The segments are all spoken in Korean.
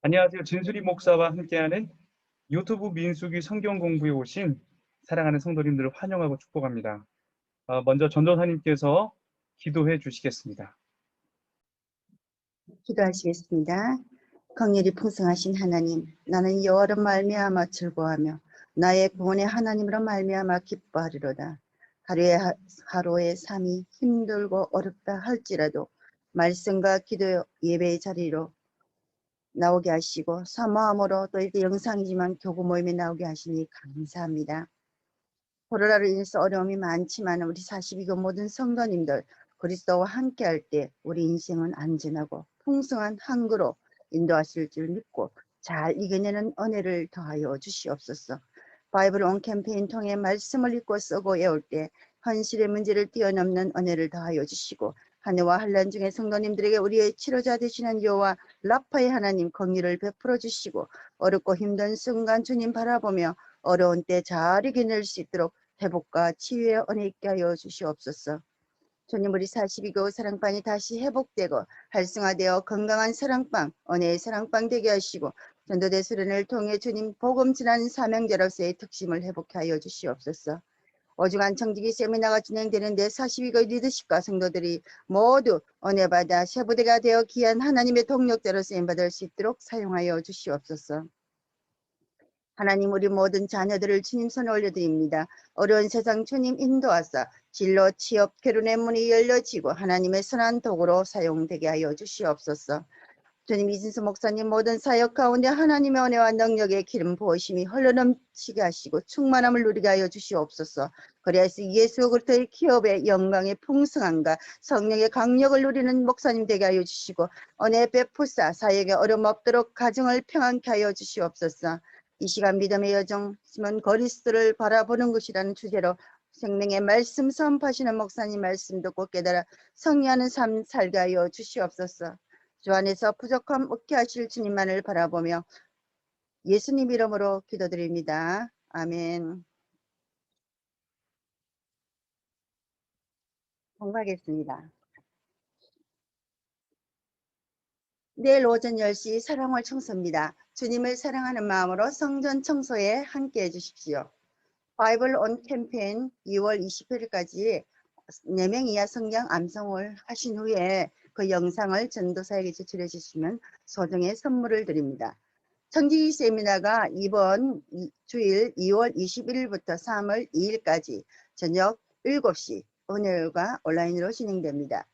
안녕하세요. 진수리 목사와 함께하는 유튜브 민수기 성경 공부에 오신 사랑하는 성도님들을 환영하고 축복합니다. 먼저 전도사님께서 기도해 주시겠습니다. 기도하시겠습니다. 긍휼이 풍성하신 하나님, 나는 여호와로 말미암아 즐거워하며 나의 구원의 하나님으로 말미암아 기뻐하리로다. 하루의 삶이 힘들고 어렵다 할지라도 말씀과 기도 예배의 자리로 나오게 하시고 사모함으로 또 이렇게 영상이지만 교구 모임에 나오게 하시니 감사합니다. 코로나로 인해서 어려움이 많지만 우리 42교 모든 성도님들 그리스도와 함께 할 때 우리 인생은 안전하고 풍성한 항구로 인도하실 줄 믿고 잘 이겨내는 은혜를 더하여 주시옵소서. 바이블 온 캠페인 통해 말씀을 읽고 쓰고 외울 때 현실의 문제를 뛰어넘는 은혜를 더하여 주시고 한해와 환난 중에 성도님들에게 우리의 치료자 되시는 여호와 라파의 하나님 긍휼을 베풀어 주시고 어렵고 힘든 순간 주님 바라보며 어려운 때 잘 이겨낼 수 있도록 회복과 치유의 은혜 있게 하여 주시옵소서. 주님, 우리 42교 사랑방이 다시 회복되고 활성화되어 건강한 사랑방, 은혜의 사랑방 되게 하시고 전도대 수련을 통해 주님 복음 전하는 사명자로서의 특심을 회복해 하여 주시옵소서. 오중한 청지기 세미나가 진행되는데 42교 리더십과 성도들이 모두 은혜 받아 세부대가 되어 귀한 하나님의 동력자로 쓰임받을 수 있도록 사용하여 주시옵소서. 하나님, 우리 모든 자녀들을 주님 손에 올려드립니다. 어려운 세상 주님 인도하사 진로, 취업, 결혼의 문이 열려지고 하나님의 선한 도구로 사용되게 하여 주시옵소서. 주님, 이진수 목사님 모든 사역 가운데 하나님의 은혜와 능력의 기름 부으심이 흘러넘치게 하시고 충만함을 누리게 하여 주시옵소서. 그래서 예수 그리스도의 기업의 영광의 풍성함과 성령의 강력을 누리는 목사님 되게 하여 주시고 은혜 베푸사 사역에 어려움 없도록 가정을 평안케 하여 주시옵소서. 이 시간 믿음의 여정 시몬 그리스도를 바라보는 것이라는 주제로 생명의 말씀 선포하시는 목사님 말씀 듣고 깨달아 성리하는 삶 살게 하여 주시옵소서. 주 안에서 부족함 없게 하실 주님만을 바라보며 예수님 이름으로 기도드립니다. 아멘. 공부하겠습니다. 내일 오전 10시 사랑월 청소입니다. 주님을 사랑하는 마음으로 성전 청소에 함께 해주십시오. 바이블 온 캠페인 2월 20일까지 4명 이하 성경 암송을 하신 후에 그 영상을 전도사에게 제출해 주시면 소정의 선물을 드립니다. 청지기 세미나가 이번 주일 2월 21일부터 3월 2일까지 저녁 7시 은혜율과 온라인으로 진행됩니다.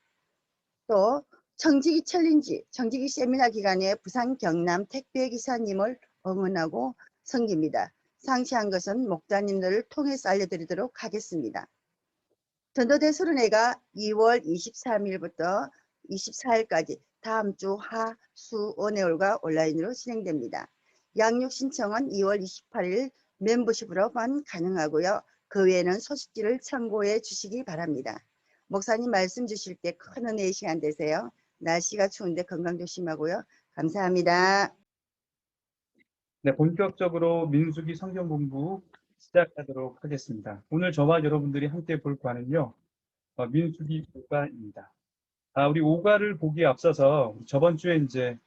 또 청지기 챌린지, 청지기 세미나 기간에 부산 경남 택배기사님을 응원하고 섬깁니다. 상세한 것은 목자님들을 통해서 알려드리도록 하겠습니다. 전도대 수련회가 2월 23일부터 24일까지 다음 주 하, 수, 은혜율과 온라인으로 진행됩니다. 양육 신청은 2월 28일 멤버십으로만 가능하고요. 그 외에는 소식지를 참고해 주시기 바랍니다. 목사님 말씀 주실 때 큰 은혜의 시간 되세요. 날씨가 추운데 건강 조심하고요. 감사합니다. 네, 본격적으로 민수기 성경 공부 시작하도록 하겠습니다. 오늘 저와 여러분들이 함께 볼 과는요, 민수기 5가입니다. 우리 5가를 보기에 앞서서 저번 주에 이제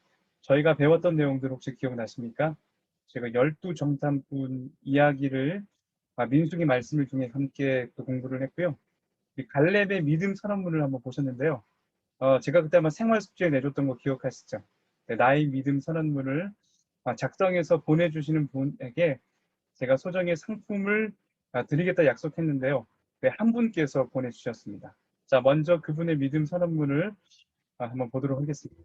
저희가 배웠던 내용들 혹시 기억나십니까? 제가 12정탐꾼 이야기를 민수기 말씀을 통해 함께 또 공부를 했고요. 갈렙의 믿음 선언문을 한번 보셨는데요. 제가 그때 아마 생활 숙제에 내줬던 거 기억하시죠? 네, 나의 믿음 선언문을 작성해서 보내주시는 분에게 제가 소정의 상품을 드리겠다 약속했는데요. 네, 한 분께서 보내주셨습니다. 자, 먼저 그분의 믿음 선언문을 한번 보도록 하겠습니다.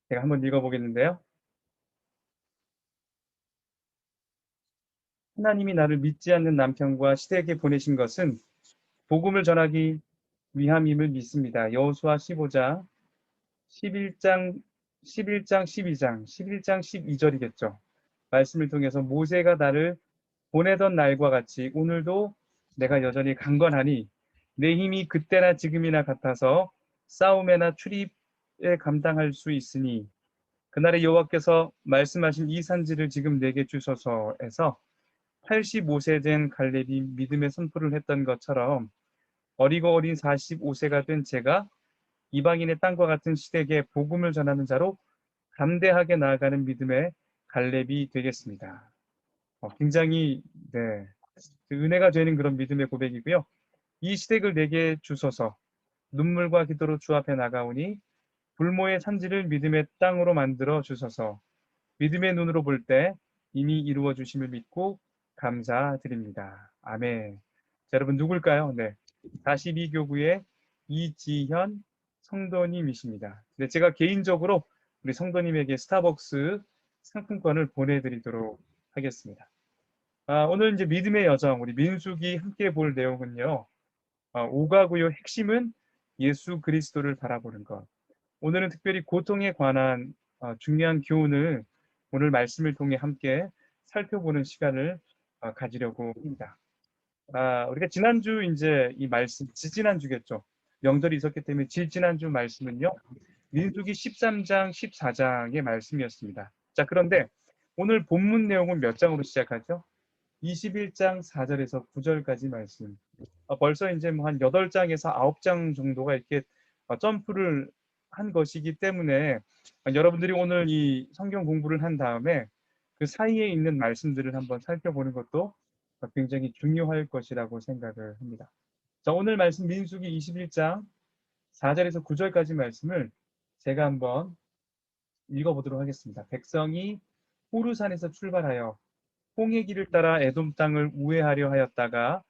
제가 한번 읽어보겠는데요. 하나님이 나를 믿지 않는 남편과 시댁에 보내신 것은 복음을 전하기 위함임을 믿습니다. 여호수아 15장 11장 12장 12절이겠죠. 말씀을 통해서 모세가 나를 보내던 날과 같이 오늘도 내가 여전히 강건하니 내 힘이 그때나 지금이나 같아서 싸움에나 출입에 감당할 수 있으니 그날의 여호와께서 말씀하신 이 산지를 지금 내게 주소서에서 85세 된 갈렙이 믿음의 선포를 했던 것처럼 어리고 어린 45세가 된 제가 이방인의 땅과 같은 시댁에 복음을 전하는 자로 담대하게 나아가는 믿음의 갈렙이 되겠습니다. 굉장히 네, 그 은혜가 되는 그런 믿음의 고백이고요. 이 시댁을 내게 주소서. 눈물과 기도로 주 앞에 나가오니 불모의 산지를 믿음의 땅으로 만들어 주소서. 믿음의 눈으로 볼 때 이미 이루어 주심을 믿고 감사드립니다. 아멘. 자, 여러분 누굴까요? 네, 42교구의 이지현 성도님이십니다. 네, 제가 개인적으로 우리 성도님에게 스타벅스 상품권을 보내드리도록 하겠습니다. 오늘 이제 믿음의 여정, 우리 민숙이 함께 볼 내용은요. 오가구요 핵심은 예수 그리스도를 바라보는 것. 오늘은 특별히 고통에 관한 중요한 교훈을 오늘 말씀을 통해 함께 살펴보는 시간을 가지려고 합니다. 우리가 지난주 이제 이 말씀, 지지난주겠죠. 명절이 있었기 때문에 지지난주 말씀은요. 민수기 13장, 14장의 말씀이었습니다. 자, 그런데 오늘 본문 내용은 몇 장으로 시작하죠? 21장 4절에서 9절까지 말씀. 벌써 이제 뭐 한 8장에서 9장 정도가 이렇게 점프를 한 것이기 때문에 여러분들이 오늘 이 성경 공부를 한 다음에 그 사이에 있는 말씀들을 한번 살펴보는 것도 굉장히 중요할 것이라고 생각을 합니다. 자, 오늘 말씀 민수기 21장 4절에서 9절까지 말씀을 제가 한번 읽어보도록 하겠습니다. 백성이 호르산에서 출발하여 홍해 길을 따라 에돔 땅을 우회하려 하였다가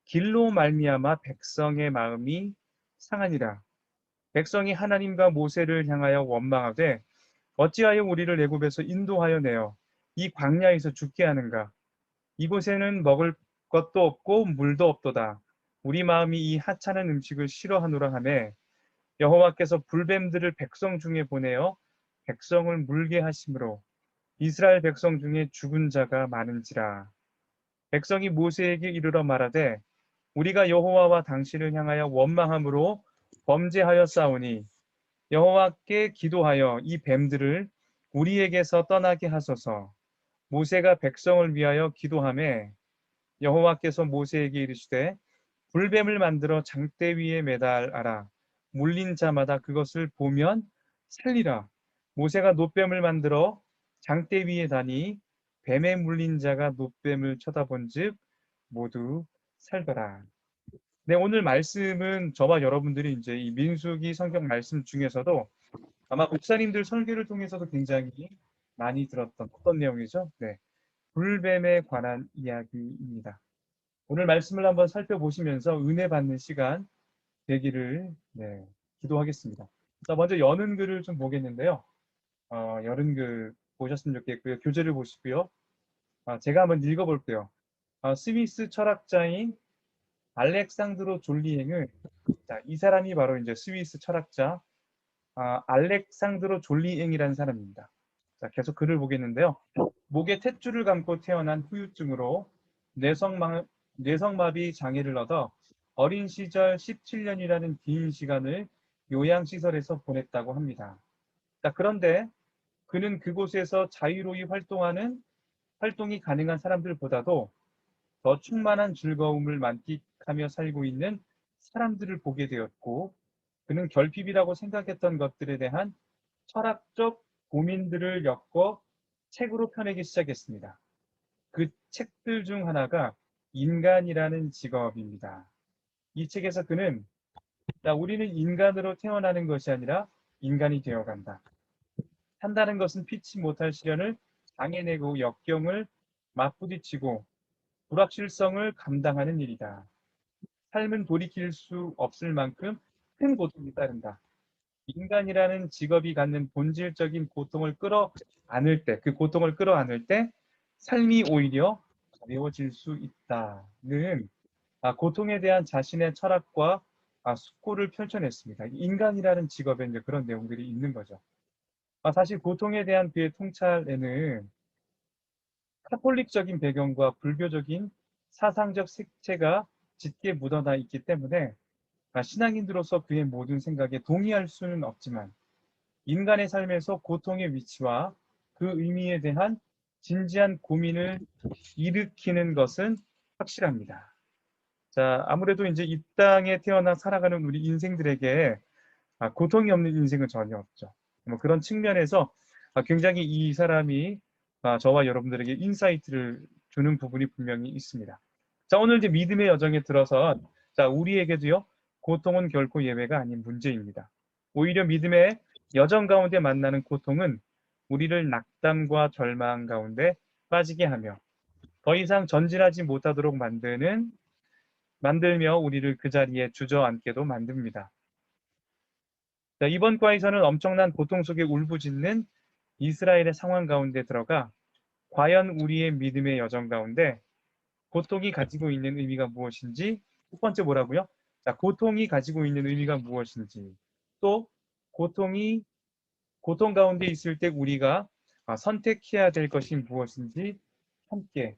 길로 말미암아 백성의 마음이 상하니라. 백성이 하나님과 모세를 향하여 원망하되 어찌하여 우리를 애굽에서 인도하여 내어 이 광야에서 죽게 하는가? 이곳에는 먹을 것도 없고 물도 없도다. 우리 마음이 이 하찮은 음식을 싫어하노라 하매 여호와께서 불뱀들을 백성 중에 보내어 백성을 물게 하심으로 이스라엘 백성 중에 죽은 자가 많은지라. 백성이 모세에게 이르러 말하되 우리가 여호와와 당신을 향하여 원망함으로 범죄하여 싸우니 여호와께 기도하여 이 뱀들을 우리에게서 떠나게 하소서. 모세가 백성을 위하여 기도하매 여호와께서 모세에게 이르시되 불뱀을 만들어 장대 위에 매달아라. 물린 자마다 그것을 보면 살리라. 모세가 놋뱀을 만들어 장대 위에 다니 뱀에 물린 자가 놋뱀을 쳐다본즉 모두 살더라. 네, 오늘 말씀은 저와 여러분들이 이제 이 민수기 성경 말씀 중에서도 아마 목사님들 설교를 통해서도 굉장히 많이 들었던 어떤 내용이죠? 네, 불뱀에 관한 이야기입니다. 오늘 말씀을 한번 살펴보시면서 은혜 받는 시간 되기를 기도하겠습니다. 자, 먼저 여는 글을 좀 보겠는데요. 여는 글 보셨으면 좋겠고요. 교재를 보시고요. 제가 한번 읽어볼게요. 스위스 철학자인 알렉상드로 졸리행을, 자, 이 사람이 바로 이제 스위스 철학자 알렉상드로 졸리행이라는 사람입니다. 자, 계속 글을 보겠는데요. 목에 탯줄을 감고 태어난 후유증으로 뇌성마비 장애를 얻어 어린 시절 17년이라는 긴 시간을 요양시설에서 보냈다고 합니다. 자, 그런데 그는 그곳에서 자유로이 활동이 가능한 사람들보다도 더 충만한 즐거움을 만끽하며 살고 있는 사람들을 보게 되었고, 그는 결핍이라고 생각했던 것들에 대한 철학적 고민들을 엮어 책으로 펴내기 시작했습니다. 그 책들 중 하나가 인간이라는 직업입니다. 이 책에서 그는 우리는 인간으로 태어나는 것이 아니라 인간이 되어간다. 산다는 것은 피치 못할 시련을 당해내고 역경을 맞부딪히고 불확실성을 감당하는 일이다. 삶은 돌이킬 수 없을 만큼 큰 고통이 따른다. 인간이라는 직업이 갖는 본질적인 고통을 끌어안을 때, 그 고통을 끌어안을 때 삶이 오히려 가벼워질 수 있다는 고통에 대한 자신의 철학과 숙고를 펼쳐냈습니다. 인간이라는 직업에 이제 그런 내용들이 있는 거죠. 사실 고통에 대한 그의 통찰에는 카톨릭적인 배경과 불교적인 사상적 색채가 짙게 묻어나 있기 때문에 신앙인으로서 그의 모든 생각에 동의할 수는 없지만 인간의 삶에서 고통의 위치와 그 의미에 대한 진지한 고민을 일으키는 것은 확실합니다. 자, 아무래도 이제 이 땅에 태어나 살아가는 우리 인생들에게 고통이 없는 인생은 전혀 없죠. 뭐 그런 측면에서 굉장히 이 사람이 저와 여러분들에게 인사이트를 주는 부분이 분명히 있습니다. 자, 오늘 이제 믿음의 여정에 들어서 자, 우리에게도요, 고통은 결코 예외가 아닌 문제입니다. 오히려 믿음의 여정 가운데 만나는 고통은 우리를 낙담과 절망 가운데 빠지게 하며 더 이상 전진하지 못하도록 만들며 우리를 그 자리에 주저앉게도 만듭니다. 자, 이번 과에서는 엄청난 고통 속에 울부짖는 이스라엘의 상황 가운데 들어가 과연 우리의 믿음의 여정 가운데 고통이 가지고 있는 의미가 무엇인지, 첫 번째 뭐라고요? 자, 고통이 가지고 있는 의미가 무엇인지, 또 고통 가운데 있을 때 우리가 선택해야 될 것이 무엇인지 함께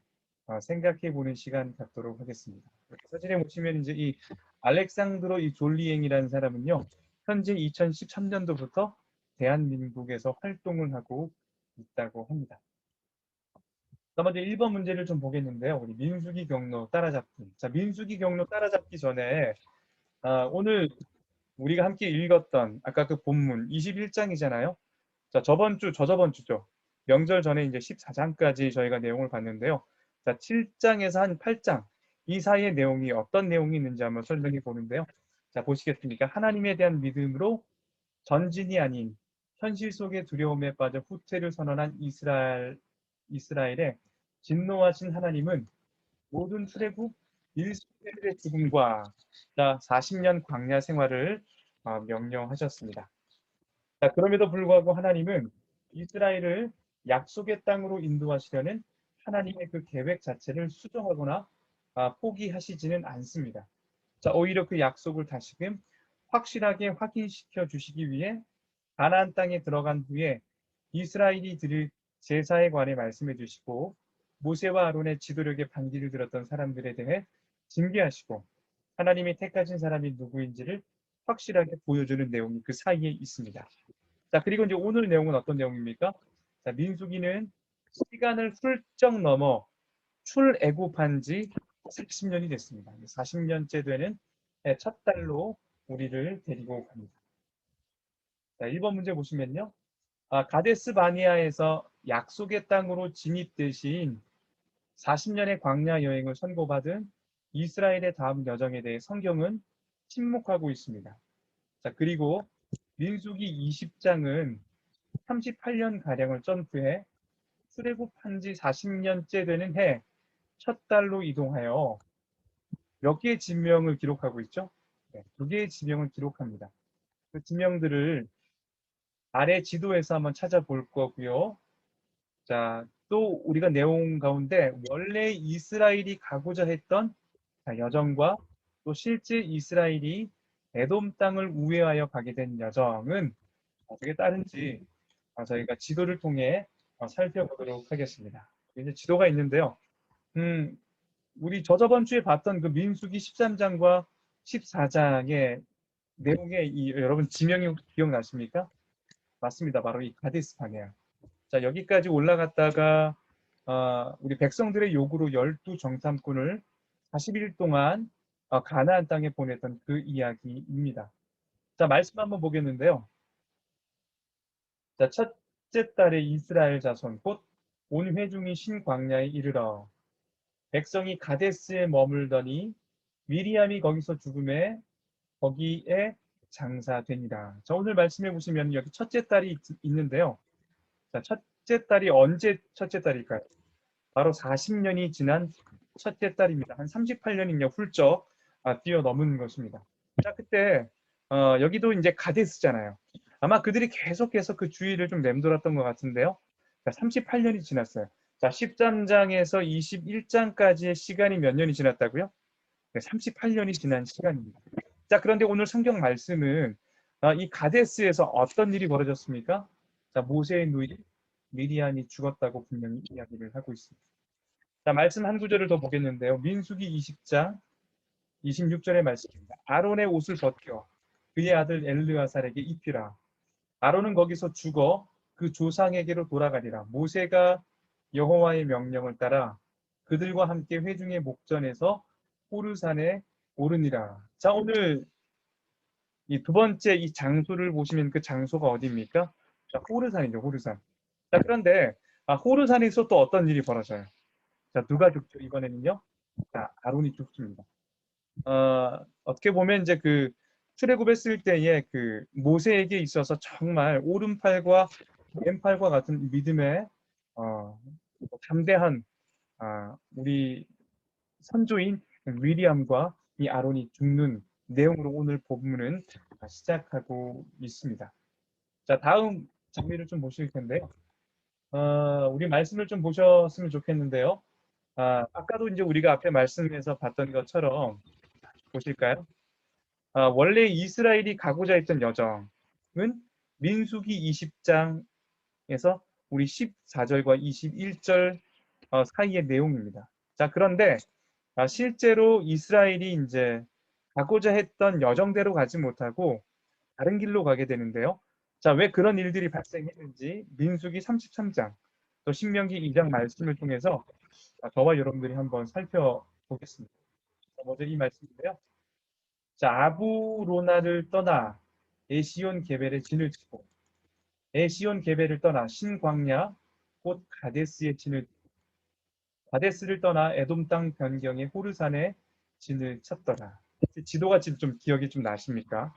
생각해 보는 시간 갖도록 하겠습니다. 사진에 보시면 이제 이 알렉산드로 이 졸리앵이라는 사람은요, 현재 2013년도부터 대한민국에서 활동을 하고 있다고 합니다. 자, 먼저 1번 문제를 좀 보겠는데요. 우리 민수기 경로 따라잡기. 자, 민수기 경로 따라잡기 전에 오늘 우리가 함께 읽었던 아까 그 본문 21장이잖아요. 자, 저저번 주죠. 명절 전에 이제 14장까지 저희가 내용을 봤는데요. 자, 7장에서 한 8장 이 사이의 내용이 어떤 내용이 있는지 한번 설명해 보는데요. 자, 보시겠습니까? 하나님에 대한 믿음으로 전진이 아닌 현실 속의 두려움에 빠져 후퇴를 선언한 이스라엘의 진노하신 하나님은 모든 출애굽 일세대들의 죽음과 40년 광야 생활을 명령하셨습니다. 자, 그럼에도 불구하고 하나님은 이스라엘을 약속의 땅으로 인도하시려는 하나님의 그 계획 자체를 수정하거나 포기하시지는 않습니다. 자, 오히려 그 약속을 다시금 확실하게 확인시켜 주시기 위해 가나안 땅에 들어간 후에 이스라엘이 드릴 제사에 관해 말씀해 주시고 모세와 아론의 지도력에 반기를 들었던 사람들에 대해 징계하시고 하나님이 택하신 사람이 누구인지를 확실하게 보여주는 내용이 그 사이에 있습니다. 자, 그리고 이제 오늘 내용은 어떤 내용입니까? 자, 민수기는 시간을 훌쩍 넘어 출애굽한 지 40년이 됐습니다. 40년째 되는 첫 달로 우리를 데리고 갑니다. 자, 1번 문제 보시면요. 가데스 바니아에서 약속의 땅으로 진입되신 40년의 광야 여행을 선고받은 이스라엘의 다음 여정에 대해 성경은 침묵하고 있습니다. 자, 그리고 민수기 20장은 38년 가량을 점프해 출애굽한 지 40년째 되는 해 첫 달로 이동하여 몇 개의 지명을 기록하고 있죠? 네, 두 개의 지명을 기록합니다. 그 지명들을 아래 지도에서 한번 찾아볼 거고요. 자, 또 우리가 내용 가운데 원래 이스라엘이 가고자 했던 여정과 또 실제 이스라엘이 에돔 땅을 우회하여 가게 된 여정은 어떻게 따른지 저희가 지도를 통해 살펴보도록 하겠습니다. 이제 지도가 있는데요. 우리 저번 주에 봤던 그 민수기 13장과 14장의 내용에 여러분 지명이 기억나십니까? 맞습니다. 바로 이 가데스 바네아. 자, 여기까지 올라갔다가 우리 백성들의 요구로 12정탐꾼을 40일 동안 가나안 땅에 보냈던 그 이야기입니다. 자, 말씀 한번 보겠는데요. 자, 첫째 달에 이스라엘 자손 곧 온 회중이 신광야에 이르러 백성이 가데스에 머물더니 미리암이 거기서 죽음에 거기에 장사되니라. 자, 오늘 말씀해 보시면 여기 첫째 딸이 있는데요. 자, 첫째 딸이 언제 첫째 딸일까요? 바로 40년이 지난 첫째 딸입니다. 한 38년이냐 훌쩍 뛰어넘은 것입니다. 자, 그때 여기도 이제 가데스잖아요. 아마 그들이 계속해서 그 주위를 좀 맴돌았던 것 같은데요. 자, 38년이 지났어요. 자, 13장에서 21장까지의 시간이 몇 년이 지났다고요? 네, 38년이 지난 시간입니다. 자, 그런데 오늘 성경 말씀은 이 가데스에서 어떤 일이 벌어졌습니까? 자, 모세의 누이 미리암이 죽었다고 분명히 이야기를 하고 있습니다. 자, 말씀 한 구절을 더 보겠는데요. 민수기 20장 26절의 말씀입니다. 아론의 옷을 벗겨 그의 아들 엘르아살에게 입히라. 아론은 거기서 죽어 그 조상에게로 돌아가리라. 모세가 여호와의 명령을 따라 그들과 함께 회중의 목전에서 호르산에 오르니라. 자, 오늘 이 두 번째 이 장소를 보시면 그 장소가 어디입니까? 자, 호르산이죠, 호르산. 자, 그런데 호르산에서 또 어떤 일이 벌어져요? 자, 누가 죽죠? 이번에는요. 자, 아론이 죽습니다. 어떻게 보면 이제 그 출애굽했을 때에 그 모세에게 있어서 정말 오른팔과 왼팔과 같은 믿음의 담대한 우리 선조인 위리암과 이 아론이 죽는 내용으로 오늘 본문은 시작하고 있습니다. 자, 다음 장면을 좀 보실 텐데요. 우리 말씀을 좀 보셨으면 좋겠는데요. 아까도 이제 우리가 앞에 말씀에서 봤던 것처럼 보실까요? 원래 이스라엘이 가고자 했던 여정은 민수기 20장에서 우리 14절과 21절 사이의 내용입니다. 자, 그런데 실제로 이스라엘이 이제 가고자 했던 여정대로 가지 못하고 다른 길로 가게 되는데요. 자, 왜 그런 일들이 발생했는지 민수기 33장 또 신명기 2장 말씀을 통해서 저와 여러분들이 한번 살펴보겠습니다. 먼저 이 말씀인데요. 자, 아부로나를 떠나 에시온 게벨에 진을 치고 에시온 게벨을 떠나 신광야 곧 가데스에 진을 가데스를 떠나 에돔 땅 변경의 호르산에 진을 쳤더라. 지도가 지금 좀 기억이 좀 나십니까?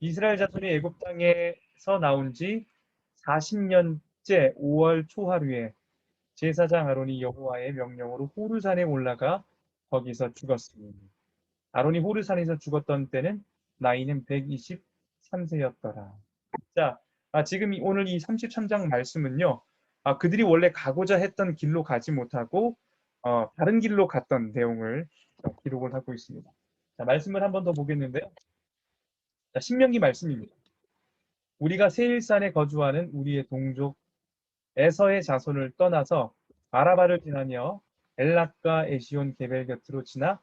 이스라엘 자손이 애굽 땅에서 나온 지 40년째 5월 초하루에 제사장 아론이 여호와의 명령으로 호르산에 올라가 거기서 죽었으니 아론이 호르산에서 죽었던 때는 나이는 123세였더라. 자, 지금 오늘 이 33장 말씀은요. 그들이 원래 가고자 했던 길로 가지 못하고 다른 길로 갔던 내용을 기록을 하고 있습니다. 자, 말씀을 한 번 더 보겠는데요. 자, 신명기 말씀입니다. 우리가 세일산에 거주하는 우리의 동족 에서의 자손을 떠나서 아라바를 지나며 엘락과 에시온 게벨 곁으로 지나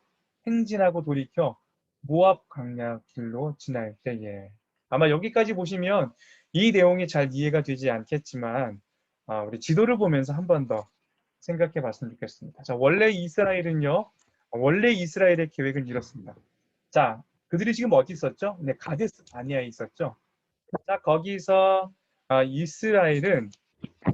행진하고 돌이켜 모압 광야 길로 지날 때에 아마 여기까지 보시면 이 내용이 잘 이해가 되지 않겠지만 우리 지도를 보면서 한 번 더 생각해 봤으면 좋겠습니다. 자, 원래 이스라엘의 계획은 이렇습니다. 자, 그들이 지금 어디 있었죠? 네, 가데스 바니아에 있었죠. 자, 거기서 이스라엘은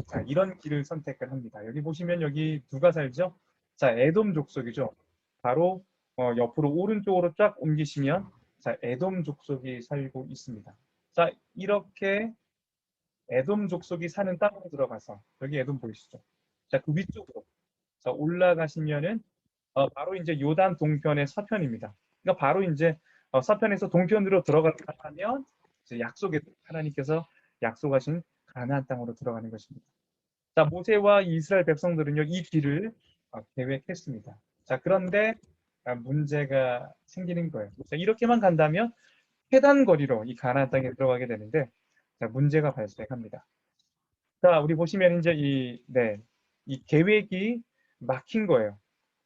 자, 이런 길을 선택을 합니다. 여기 보시면 여기 누가 살죠? 자, 에돔 족속이죠. 바로 옆으로 오른쪽으로 쫙 옮기시면 자, 에돔 족속이 살고 있습니다. 자, 이렇게 에돔 족속이 사는 땅으로 들어가서 여기 에돔 보이시죠? 자, 그 위쪽으로 자, 올라가시면은 바로 이제 요단 동편의 서편입니다. 그러니까 바로 이제 서편에서 동편으로 들어가면 이제 약속의 하나님께서 약속하신 가나안 땅으로 들어가는 것입니다. 자, 모세와 이스라엘 백성들은요, 이 길을 계획했습니다. 자, 그런데 문제가 생기는 거예요. 자, 이렇게만 간다면 해단 거리로 이 가나안 땅에 들어가게 되는데, 자, 문제가 발생합니다. 자, 우리 보시면 이제 이 계획이 막힌 거예요.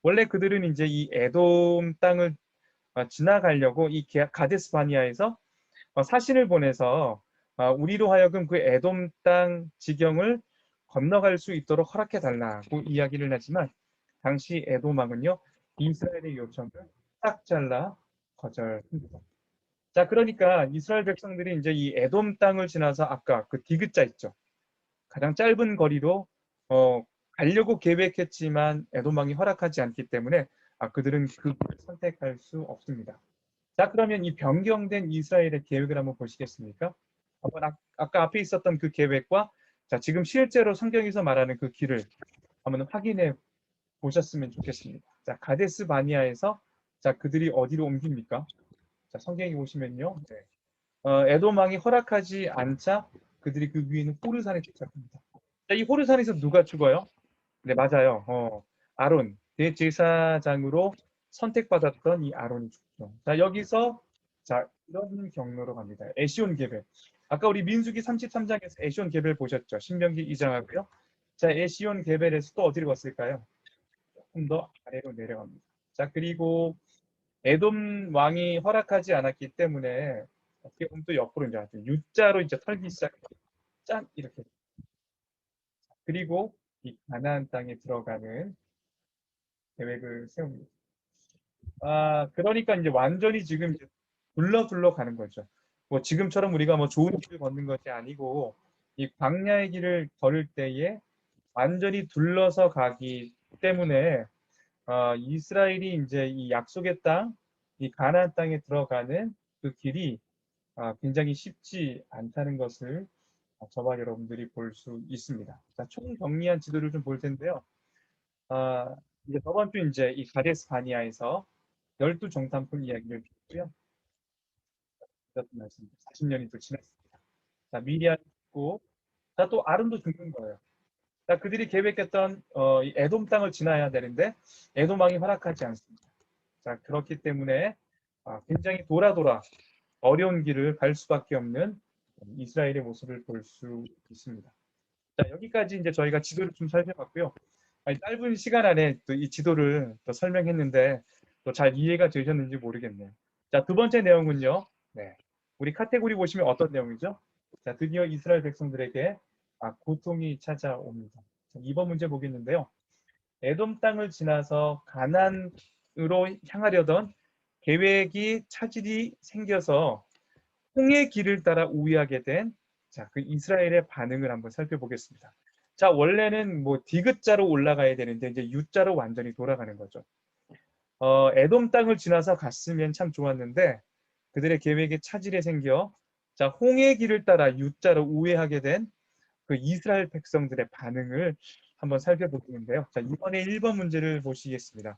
원래 그들은 이제 이 에돔 땅을 지나가려고 이 가데스 바니아에서 사신을 보내서 우리로 하여금 그 에돔 땅 지경을 건너갈 수 있도록 허락해 달라고 이야기를 하지만 당시 에돔 왕은요 이스라엘의 요청을 딱 잘라 거절합니다. 자, 그러니까 이스라엘 백성들이 이제 이 에돔 땅을 지나서 아까 그 디귿자 있죠. 가장 짧은 거리로 가려고 계획했지만 에돔 왕이 허락하지 않기 때문에 그들은 그 길을 선택할 수 없습니다. 자, 그러면 이 변경된 이스라엘의 계획을 한번 보시겠습니까? 한번 아까 앞에 있었던 그 계획과 자, 지금 실제로 성경에서 말하는 그 길을 한번 확인해 보셨으면 좋겠습니다. 자, 가데스 바니아에서 자, 그들이 어디로 옮깁니까? 자, 성경에 보시면요. 네. 에돔 왕이 허락하지 않자 그들이 그 위에 있는 호르산에 도착합니다. 자, 이 호르산에서 누가 죽어요? 네, 맞아요. 아론, 대제사장으로 선택받았던 이 아론이 죽죠. 자, 여기서 자, 이런 경로로 갑니다. 에시온 게벨. 아까 우리 민수기 33장에서 에시온 게벨 보셨죠? 신명기 2장하고요. 자, 에시온 게벨에서 또 어디로 갔을까요? 조금 더 아래로 내려갑니다. 자, 그리고 에돔 왕이 허락하지 않았기 때문에 어떻게 보면 또 옆으로 이제 U자로 이제 털기 시작해요. 짠 이렇게. 그리고 이 가나안 땅에 들어가는 계획을 세웁니다. 그러니까 이제 완전히 지금 둘러 가는 거죠. 뭐 지금처럼 우리가 뭐 좋은 길을 걷는 것이 아니고 이 광야의 길을 걸을 때에 완전히 둘러서 가기 때문에 이스라엘이 이제 이 약속의 땅, 이 가나안 땅에 들어가는 그 길이 굉장히 쉽지 않다는 것을 저와 여러분들이 볼 수 있습니다. 자, 총정리한 지도를 좀 볼 텐데요. 이제 저번 주 이제 이 가데스 바니아에서 12정탐꾼 이야기를 듣고요. 말씀 40년이 또 지났습니다. 자, 미리안 죽고, 자, 또 아론도 죽는 거예요. 자, 그들이 계획했던 이 에돔 땅을 지나야 되는데 에돔 왕이 허락하지 않습니다. 자, 그렇기 때문에 굉장히 돌아 어려운 길을 갈 수밖에 없는 이스라엘의 모습을 볼 수 있습니다. 자, 여기까지 이제 저희가 지도를 좀 살펴봤고요. 짧은 시간 안에 또 이 지도를 또 설명했는데 또 잘 이해가 되셨는지 모르겠네요. 자, 두 번째 내용은요. 네. 우리 카테고리 보시면 어떤 내용이죠? 자, 드디어 이스라엘 백성들에게 고통이 찾아옵니다. 자, 2번 문제 보겠는데요. 에돔 땅을 지나서 가나안으로 향하려던 계획이 차질이 생겨서 홍해 길을 따라 우회하게 된 그 이스라엘의 반응을 한번 살펴보겠습니다. 자, 원래는 뭐 디귿자로 올라가야 되는데 이제 U자로 완전히 돌아가는 거죠. 에돔 땅을 지나서 갔으면 참 좋았는데 그들의 계획에 차질이 생겨 자, 홍해 길을 따라 U자로 우회하게 된 그 이스라엘 백성들의 반응을 한번 살펴보겠는데요. 자, 이번에 1번 문제를 보시겠습니다.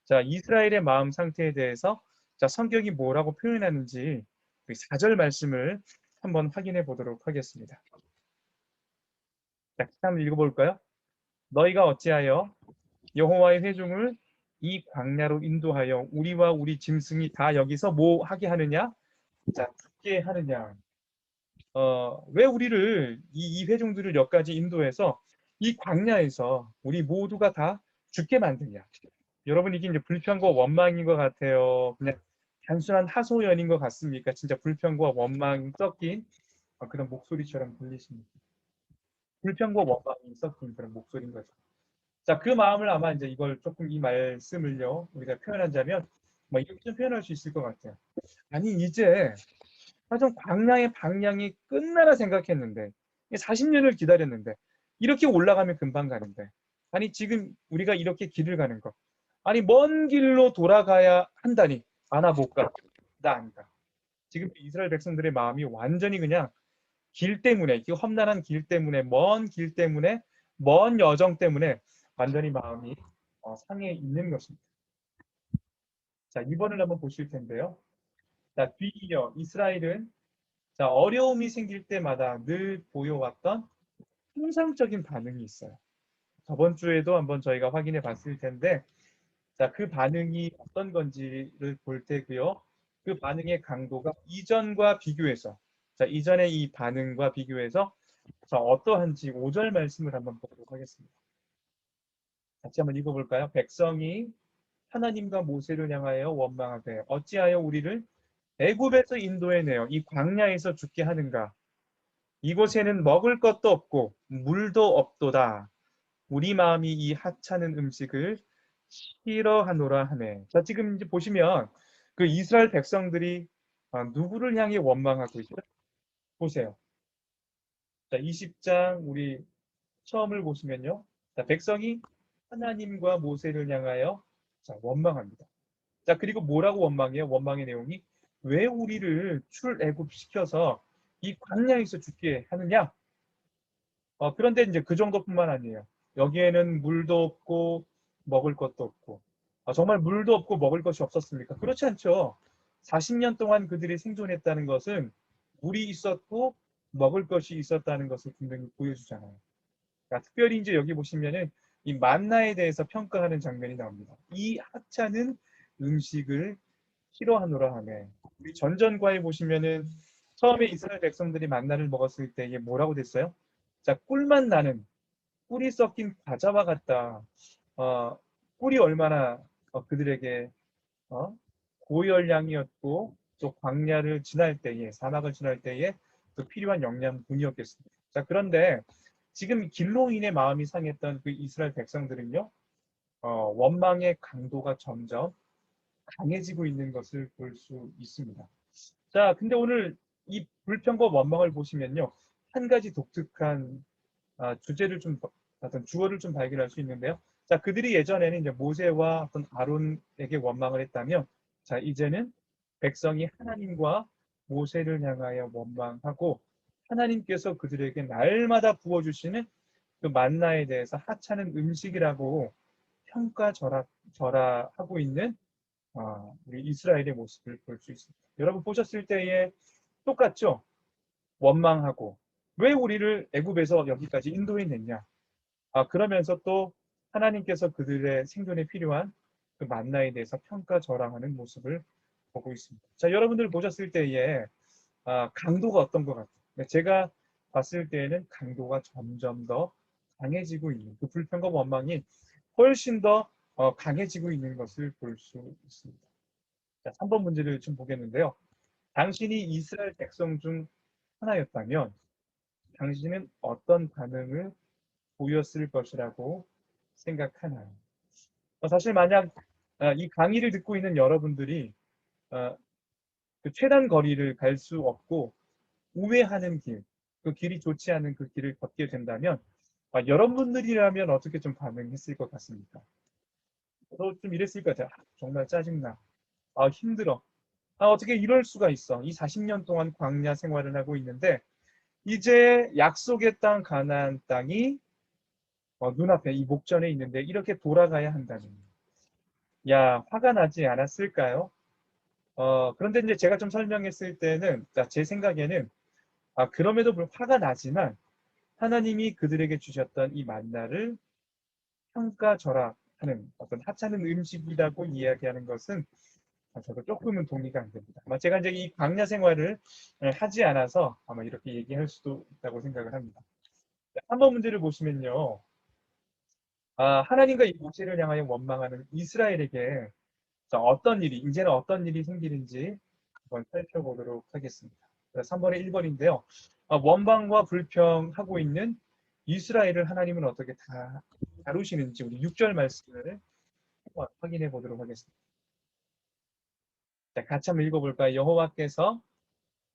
자, 이스라엘의 마음 상태에 대해서 자, 성경이 뭐라고 표현하는지 4절 말씀을 한번 확인해 보도록 하겠습니다. 자, 한번 읽어볼까요? 너희가 어찌하여 여호와의 회중을 이 광야로 인도하여 우리와 우리 짐승이 다 여기서 뭐 하게 하느냐? 자, 죽게 하느냐? 왜 우리를 이 회중들을 여기까지 인도해서 이 광야에서 우리 모두가 다 죽게 만드냐? 여러분 이게 이제 불평과 원망인 것 같아요. 그냥 단순한 하소연인 것 같습니까? 진짜 불평과 원망이 섞인 그런 목소리처럼 들리십니까? 불평과 원망이 섞인 그런 목소리인 거죠. 자, 그 마음을 아마 이제 이걸 조금 이 말씀을요 우리가 표현하자면 뭐 이렇게 좀 표현할 수 있을 것 같아요. 아니 이제 좀 광야의 방향이 끝나라 생각했는데 40년을 기다렸는데 이렇게 올라가면 금방 가는데 아니 지금 우리가 이렇게 길을 가는 거 아니 먼 길로 돌아가야 한다니 나 못 가. 나 안 가. 지금 이스라엘 백성들의 마음이 완전히 그냥 길 때문에 그 험난한 길 때문에 먼 길 때문에 먼 여정 때문에 완전히 마음이 상해 있는 것입니다. 자, 2번을 한번 보실 텐데요. 자, 뒤이어 이스라엘은 자, 어려움이 생길 때마다 늘 보여왔던 통상적인 반응이 있어요. 저번 주에도 한번 저희가 확인해 봤을 텐데 자, 그 반응이 어떤 건지를 볼 테고요. 그 반응의 강도가 이전과 비교해서 자, 이전의 이 반응과 비교해서 자, 어떠한지 5절 말씀을 한번 보도록 하겠습니다. 같이 한번 읽어볼까요? 백성이 하나님과 모세를 향하여 원망하되 어찌하여 우리를 애굽에서 인도해내어 이 광야에서 죽게 하는가? 이곳에는 먹을 것도 없고 물도 없도다. 우리 마음이 이 하찮은 음식을 싫어하노라 하네. 자, 지금 이제 보시면 그 이스라엘 백성들이 누구를 향해 원망하고 있죠? 보세요. 자, 20장 우리 처음을 보시면요. 자, 백성이 하나님과 모세를 향하여 자, 원망합니다. 자, 그리고 뭐라고 원망해요? 원망의 내용이 왜 우리를 출애굽시켜서 이 광야에서 죽게 하느냐? 그런데 이제 그 정도뿐만 아니에요. 여기에는 물도 없고 먹을 것도 없고 정말 물도 없고 먹을 것이 없었습니까? 그렇지 않죠. 40년 동안 그들이 생존했다는 것은 물이 있었고 먹을 것이 있었다는 것을 분명히 보여주잖아요. 그러니까 특별히 이제 여기 보시면은 이 만나에 대해서 평가하는 장면이 나옵니다. 이 하찮은 음식을 싫어하노라 하네. 우리 전전과에 보시면은 처음에 이스라엘 백성들이 만나를 먹었을 때 이게 뭐라고 됐어요? 자, 꿀맛 나는 꿀이 섞인 과자와 같다. 꿀이 얼마나 그들에게 어, 고열량이었고 또 광야를 지날 때에 사막을 지날 때에 또 필요한 영양분이었겠습니다. 자, 그런데 지금 길로 인해 마음이 상했던 그 이스라엘 백성들은요, 원망의 강도가 점점 강해지고 있는 것을 볼 수 있습니다. 자, 근데 오늘 이 불평과 원망을 보시면요. 한 가지 독특한 주제를 좀, 어떤 주어를 좀 발견할 수 있는데요. 자, 그들이 예전에는 이제 모세와 어떤 아론에게 원망을 했다면, 자, 이제는 백성이 하나님과 모세를 향하여 원망하고, 하나님께서 그들에게 날마다 부어주시는 그 만나에 대해서 하찮은 음식이라고 평가절하하고 있는 우리 이스라엘의 모습을 볼 수 있습니다. 여러분 보셨을 때에 똑같죠? 원망하고 왜 우리를 애굽에서 여기까지 인도해냈냐? 그러면서 또 하나님께서 그들의 생존에 필요한 그 만나에 대해서 평가절하하는 모습을 보고 있습니다. 자, 여러분들 보셨을 때에 강도가 어떤 것 같아요? 제가 봤을 때에는 강도가 점점 더 강해지고 있는 그 불평과 원망이 훨씬 더 강해지고 있는 것을 볼 수 있습니다. 자, 3번 문제를 좀 보겠는데요. 당신이 이스라엘 백성 중 하나였다면 당신은 어떤 반응을 보였을 것이라고 생각하나요? 사실 만약 이 강의를 듣고 있는 여러분들이 어, 그 최단 거리를 갈 수 없고 우회하는 길, 그 길이 좋지 않은 그 길을 걷게 된다면 여러분들이라면 어떻게 좀 반응했을 것 같습니까? 저도 좀 이랬을 것 같아요. 정말 짜증나. 힘들어. 어떻게 이럴 수가 있어. 이 40년 동안 광야 생활을 하고 있는데 이제 약속의 땅 가나안 땅이 눈앞에 이 목전에 있는데 이렇게 돌아가야 한다니. 야, 화가 나지 않았을까요? 그런데 이제 제가 좀 설명했을 때는 제 생각에는 그럼에도 불구하고 화가 나지만 하나님이 그들에게 주셨던 이 만나를 평가절하하는 어떤 하찮은 음식이라고 이야기하는 것은 저도 조금은 동의가 안 됩니다. 아마 제가 이제 이 광야 생활을 하지 않아서 아마 이렇게 얘기할 수도 있다고 생각을 합니다. 3번 문제를 보시면요. 하나님과 이 모세를 향하여 원망하는 이스라엘에게 자, 이제는 어떤 일이 생기는지 한번 살펴보도록 하겠습니다. 3번에 1번인데요. 원망과 불평하고 있는 이스라엘을 하나님은 어떻게 다루시는지 우리 6절 말씀을 한번 확인해 보도록 하겠습니다. 자, 같이 한번 읽어볼까요? 여호와께서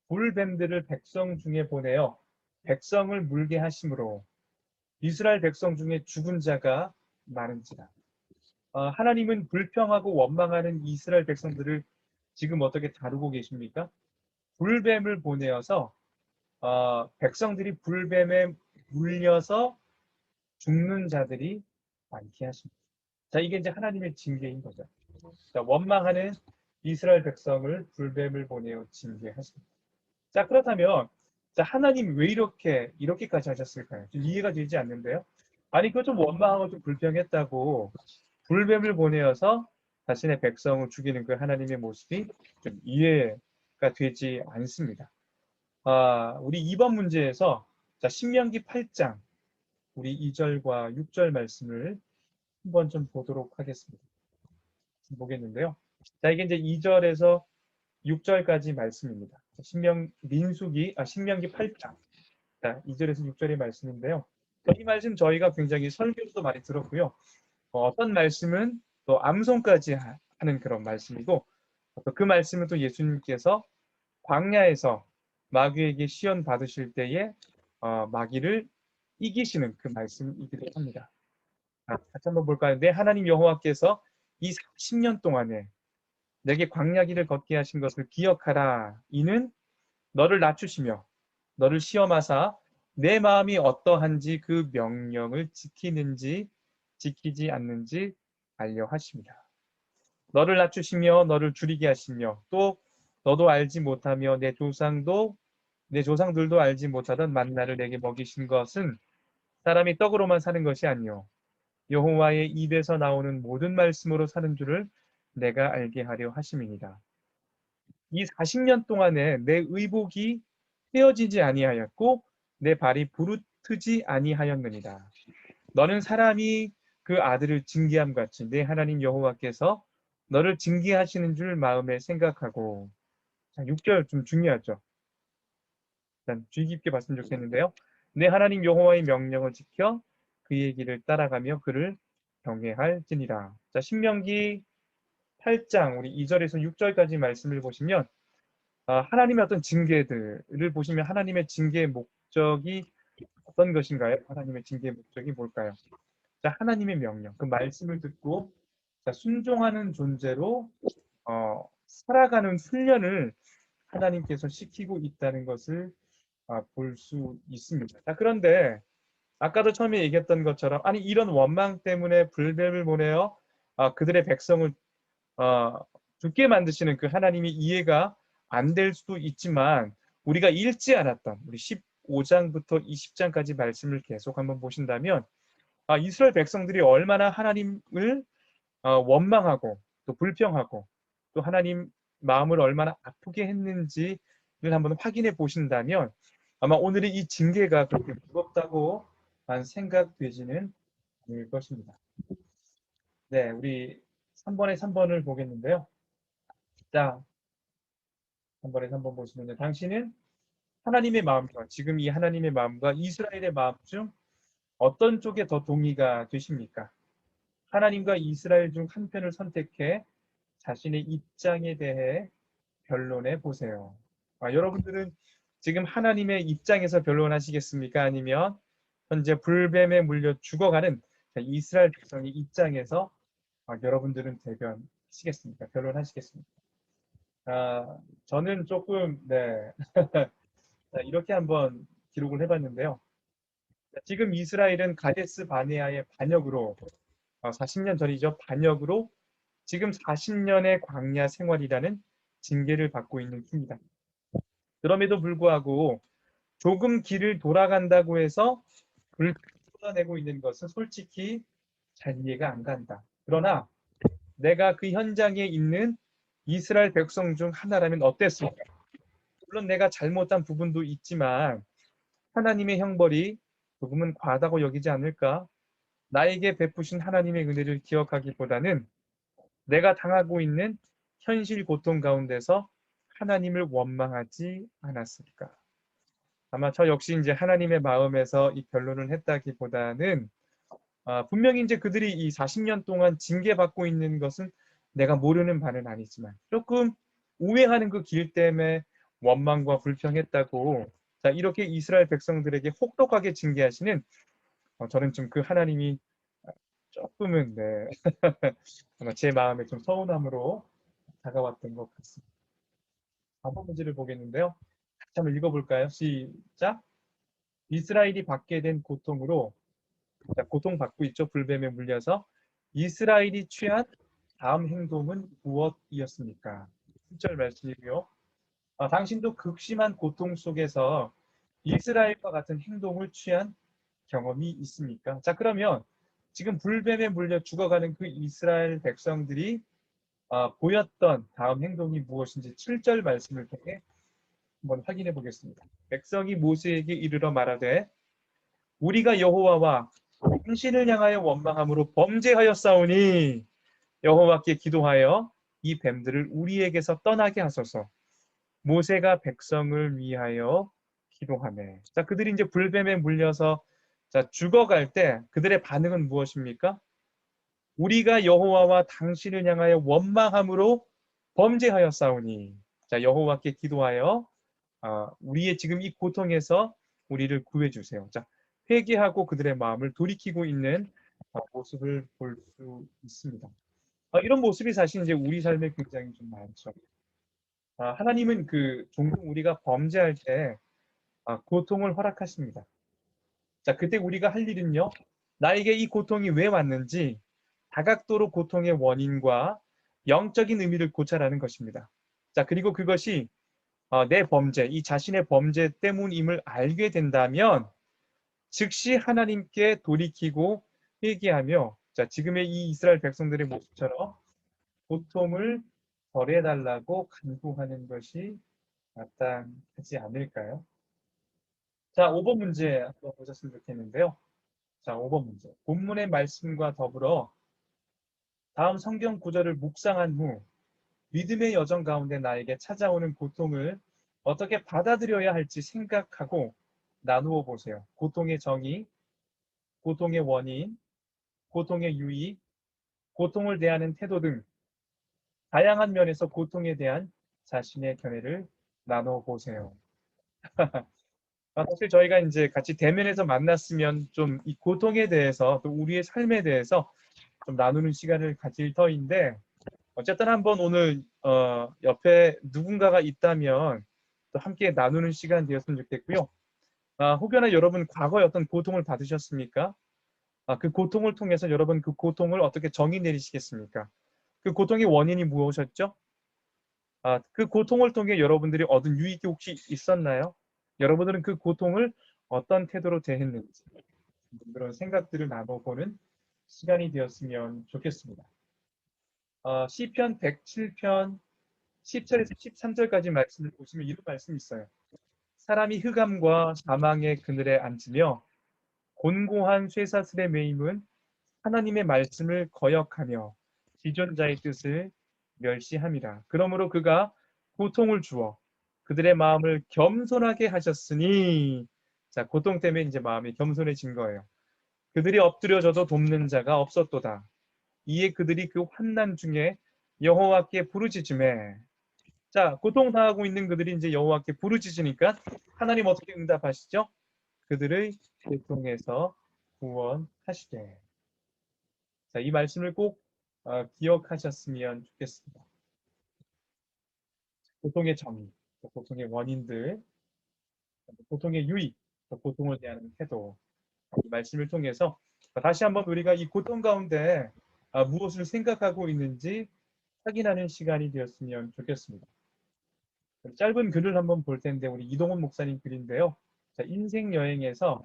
불뱀들을 백성 중에 보내어 백성을 물게 하심으로 이스라엘 백성 중에 죽은 자가 많은지라. 하나님은 불평하고 원망하는 이스라엘 백성들을 지금 어떻게 다루고 계십니까? 불뱀을 보내어서 백성들이 불뱀에 물려서 죽는 자들이 많게 하십니다. 자, 이게 이제 하나님의 징계인 거죠. 자, 원망하는 이스라엘 백성을 불뱀을 보내어 징계하십니다. 자, 그렇다면 자, 하나님 왜 이렇게까지 하셨을까요? 좀 이해가 되지 않는데요. 아니, 그거 좀 원망하고 좀 불평했다고 불뱀을 보내어서 자신의 백성을 죽이는 그 하나님의 모습이 좀 이해가 되지 않습니다. 우리 2번 문제에서 자, 신명기 8장 우리 2절과 6절 말씀을 한번 좀 보도록 하겠습니다. 보겠는데요. 자, 이게 이제 2절에서 6절까지 말씀입니다. 신명기 8장. 자, 2절에서 6절의 말씀인데요. 이 말씀 저희가 굉장히 설교도 많이 들었고요. 어떤 말씀은 또 암송까지 하는 그런 말씀이고, 또 그 말씀은 또 예수님께서 광야에서 마귀에게 시험 받으실 때에 마귀를 이기시는 그 말씀이기도 합니다. 같이 한번 볼까요? 내 하나님 여호와께서 이 40년 동안에 내게 광야 길을 걷게 하신 것을 기억하라. 이는 너를 낮추시며 너를 시험하사 내 마음이 어떠한지 그 명령을 지키는지 지키지 않는지 알려 하십니다. 너를 낮추시며 너를 줄이게 하시며 또 너도 알지 못하며 내 조상들도 알지 못하던 만나를 내게 먹이신 것은 사람이 떡으로만 사는 것이 아니요 여호와의 입에서 나오는 모든 말씀으로 사는 줄을 내가 알게 하려 하심이니라. 이 40년 동안에 내 의복이 헤어지지 아니하였고 내 발이 부르트지 아니하였느니라. 너는 사람이 그 아들을 징계함 같이 내 하나님 여호와께서 너를 징계하시는 줄 마음에 생각하고. 자, 6절 좀 중요하죠. 일단 주의 깊게 봤으면 좋겠는데요. 내 하나님 여호와의 명령을 지켜 그의 길을 따라가며 그를 경외할지니라. 자, 신명기 8장 우리 2절에서 6절까지 말씀을 보시면 하나님의 어떤 징계들을 보시면 하나님의 징계의 목적이 어떤 것인가요? 하나님의 징계의 목적이 뭘까요? 자, 하나님의 명령, 그 말씀을 듣고 자, 순종하는 존재로 살아가는 훈련을 하나님께서 시키고 있다는 것을 볼 수 있습니다. 자, 그런데 아까도 처음에 얘기했던 것처럼 아니 이런 원망 때문에 불뱀을 보내어 그들의 백성을 어, 죽게 만드시는 그 하나님이 이해가 안 될 수도 있지만 우리가 읽지 않았던 우리 15장부터 20장까지 말씀을 계속 한번 보신다면 이스라엘 백성들이 얼마나 하나님을 원망하고 또 불평하고 또 하나님 마음을 얼마나 아프게 했는지를 한번 확인해 보신다면 아마 오늘의 이 징계가 그렇게 무겁다고 생각되지는 않을 것입니다. 네, 우리 3번에 3번을 보겠는데요. 자, 3번에 3번 보시면요. 당신은 하나님의 마음과 지금 이 하나님의 마음과 이스라엘의 마음 중 어떤 쪽에 더 동의가 되십니까? 하나님과 이스라엘 중 한 편을 선택해 자신의 입장에 대해 변론해 보세요. 여러분들은 지금 하나님의 입장에서 변론하시겠습니까? 아니면 현재 불뱀에 물려 죽어가는 이스라엘 백성의 입장에서 여러분들은 대변하시겠습니까? 변론하시겠습니까? 저는 조금 네 이렇게 한번 기록을 해봤는데요. 지금 이스라엘은 가데스 바네아의 반역으로 40년 전이죠. 반역으로 지금 40년의 광야 생활이라는 징계를 받고 있는 중입니다. 그럼에도 불구하고 조금 길을 돌아간다고 해서 불을 쏟아내고 있는 것은 솔직히 잘 이해가 안 간다. 그러나 내가 그 현장에 있는 이스라엘 백성 중 하나라면 어땠을까? 물론 내가 잘못한 부분도 있지만 하나님의 형벌이 조금은 과하다고 여기지 않을까? 나에게 베푸신 하나님의 은혜를 기억하기보다는 내가 당하고 있는 현실 고통 가운데서 하나님을 원망하지 않았을까? 아마 저 역시 이제 하나님의 마음에서 이 변론을 했다기보다는 분명히 이제 그들이 이 40년 동안 징계받고 있는 것은 내가 모르는 바는 아니지만 조금 우회하는 그 길 때문에 원망과 불평했다고 자 이렇게 이스라엘 백성들에게 혹독하게 징계하시는 저는 좀 그 하나님이 조금은 네, 아마 제 마음에 좀 서운함으로 다가왔던 것 같습니다. 4번 문제를 보겠는데요. 같이 한번 읽어볼까요? 시작. 이스라엘이 받게 된 고통으로 고통받고 있죠. 불뱀에 물려서 이스라엘이 취한 다음 행동은 무엇이었습니까? 1절 말씀이고요. 당신도 극심한 고통 속에서 이스라엘과 같은 행동을 취한 경험이 있습니까? 자, 그러면 지금 불뱀에 물려 죽어가는 그 이스라엘 백성들이 보였던 다음 행동이 무엇인지 7절 말씀을 통해 한번 확인해 보겠습니다. 백성이 모세에게 이르러 말하되 우리가 여호와와 당신을 향하여 원망함으로 범죄하였사오니 여호와께 기도하여 이 뱀들을 우리에게서 떠나게 하소서. 모세가 백성을 위하여 기도하네. 자, 그들이 이제 불뱀에 물려서 자, 죽어갈 때 그들의 반응은 무엇입니까? 우리가 여호와와 당신을 향하여 원망함으로 범죄하였사오니. 자, 여호와께 기도하여 우리의 지금 이 고통에서 우리를 구해 주세요. 자, 회개하고 그들의 마음을 돌이키고 있는 모습을 볼 수 있습니다. 이런 모습이 사실 이제 우리 삶에 굉장히 좀 많죠. 하나님은 그 종종 우리가 범죄할 때 고통을 허락하십니다. 자, 그때 우리가 할 일은요, 나에게 이 고통이 왜 왔는지 다각도로 고통의 원인과 영적인 의미를 고찰하는 것입니다. 자, 그리고 그것이 내 범죄, 이 자신의 범죄 때문임을 알게 된다면 즉시 하나님께 돌이키고 회개하며 자, 지금의 이 이스라엘 백성들의 모습처럼 고통을 덜해달라고 간구하는 것이 마땅하지 않을까요? 자, 5번 문제 한번 보셨으면 좋겠는데요. 자, 5번 문제. 본문의 말씀과 더불어 다음 성경 구절을 묵상한 후 믿음의 여정 가운데 나에게 찾아오는 고통을 어떻게 받아들여야 할지 생각하고 나누어 보세요. 고통의 정의, 고통의 원인, 고통의 유의, 고통을 대하는 태도 등 다양한 면에서 고통에 대한 자신의 견해를 나눠보세요. 사실 저희가 이제 같이 대면해서 만났으면 좀 이 고통에 대해서 또 우리의 삶에 대해서 좀 나누는 시간을 가질 터인데 어쨌든 한번 오늘 옆에 누군가가 있다면 또 함께 나누는 시간 되었으면 좋겠고요. 혹여나 여러분 과거에 어떤 고통을 받으셨습니까? 그 고통을 통해서 여러분 그 고통을 어떻게 정의 내리시겠습니까? 그 고통의 원인이 무엇이었죠? 그 고통을 통해 여러분들이 얻은 유익이 혹시 있었나요? 여러분들은 그 고통을 어떤 태도로 대했는지 그런 생각들을 나눠보는 시간이 되었으면 좋겠습니다. 시편 107편 10절에서 13절까지 말씀을 보시면 이런 말씀이 있어요. 사람이 흑암과 사망의 그늘에 앉으며 곤고한 쇠사슬에 매임은 하나님의 말씀을 거역하며 지존자의 뜻을 멸시함이라. 그러므로 그가 고통을 주어 그들의 마음을 겸손하게 하셨으니, 자, 고통 때문에 이제 마음이 겸손해진 거예요. 그들이 엎드려져도 돕는 자가 없었도다. 이에 그들이 그 환난 중에 여호와께 부르짖으매, 자, 고통당하고 있는 그들이 이제 여호와께 부르짖으니까 하나님 어떻게 응답하시죠? 그들의 고통에서 구원하시되. 자, 이 말씀을 꼭 기억하셨으면 좋겠습니다. 고통의 정의, 고통의 원인들, 고통의 유익, 고통을 대하는 태도, 이 말씀을 통해서 다시 한번 우리가 이 고통 가운데 무엇을 생각하고 있는지 확인하는 시간이 되었으면 좋겠습니다. 짧은 글을 한번 볼 텐데 우리 이동훈 목사님 글인데요. 자, 인생 여행에서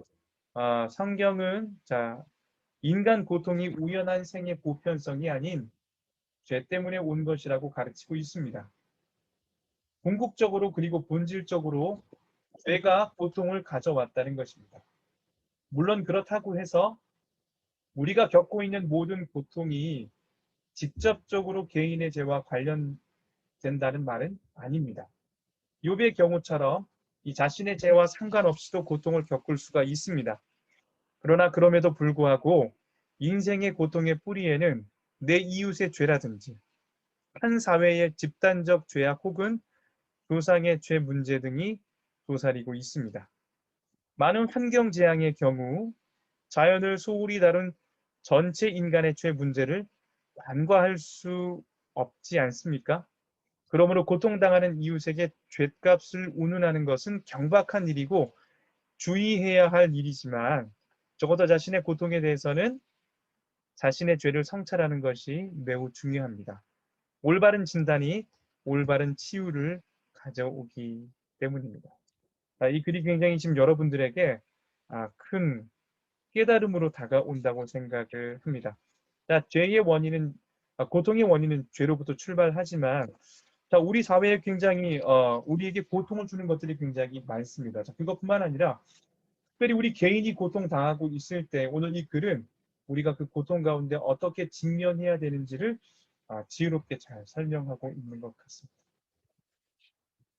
성경은 자, 인간 고통이 우연한 생의 보편성이 아닌 죄 때문에 온 것이라고 가르치고 있습니다. 궁극적으로 그리고 본질적으로 죄가 고통을 가져왔다는 것입니다. 물론 그렇다고 해서 우리가 겪고 있는 모든 고통이 직접적으로 개인의 죄와 관련된다는 말은 아닙니다. 욥의 경우처럼 이 자신의 죄와 상관없이도 고통을 겪을 수가 있습니다. 그러나 그럼에도 불구하고 인생의 고통의 뿌리에는 내 이웃의 죄라든지 한 사회의 집단적 죄악 혹은 조상의 죄 문제 등이 도사리고 있습니다. 많은 환경 재앙의 경우 자연을 소홀히 다룬 전체 인간의 죄 문제를 간과할 수 없지 않습니까? 그러므로 고통당하는 이웃에게 죗값을 운운하는 것은 경박한 일이고 주의해야 할 일이지만 적어도 자신의 고통에 대해서는 자신의 죄를 성찰하는 것이 매우 중요합니다. 올바른 진단이 올바른 치유를 가져오기 때문입니다. 이 글이 굉장히 지금 여러분들에게 큰 깨달음으로 다가온다고 생각을 합니다. 자, 죄의 원인은 고통의 원인은 죄로부터 출발하지만 자, 우리 사회에 굉장히 우리에게 고통을 주는 것들이 굉장히 많습니다. 자, 그것뿐만 아니라 특별히 우리 개인이 고통당하고 있을 때 오늘 이 글은 우리가 그 고통 가운데 어떻게 직면해야 되는지를 지혜롭게 잘 설명하고 있는 것 같습니다.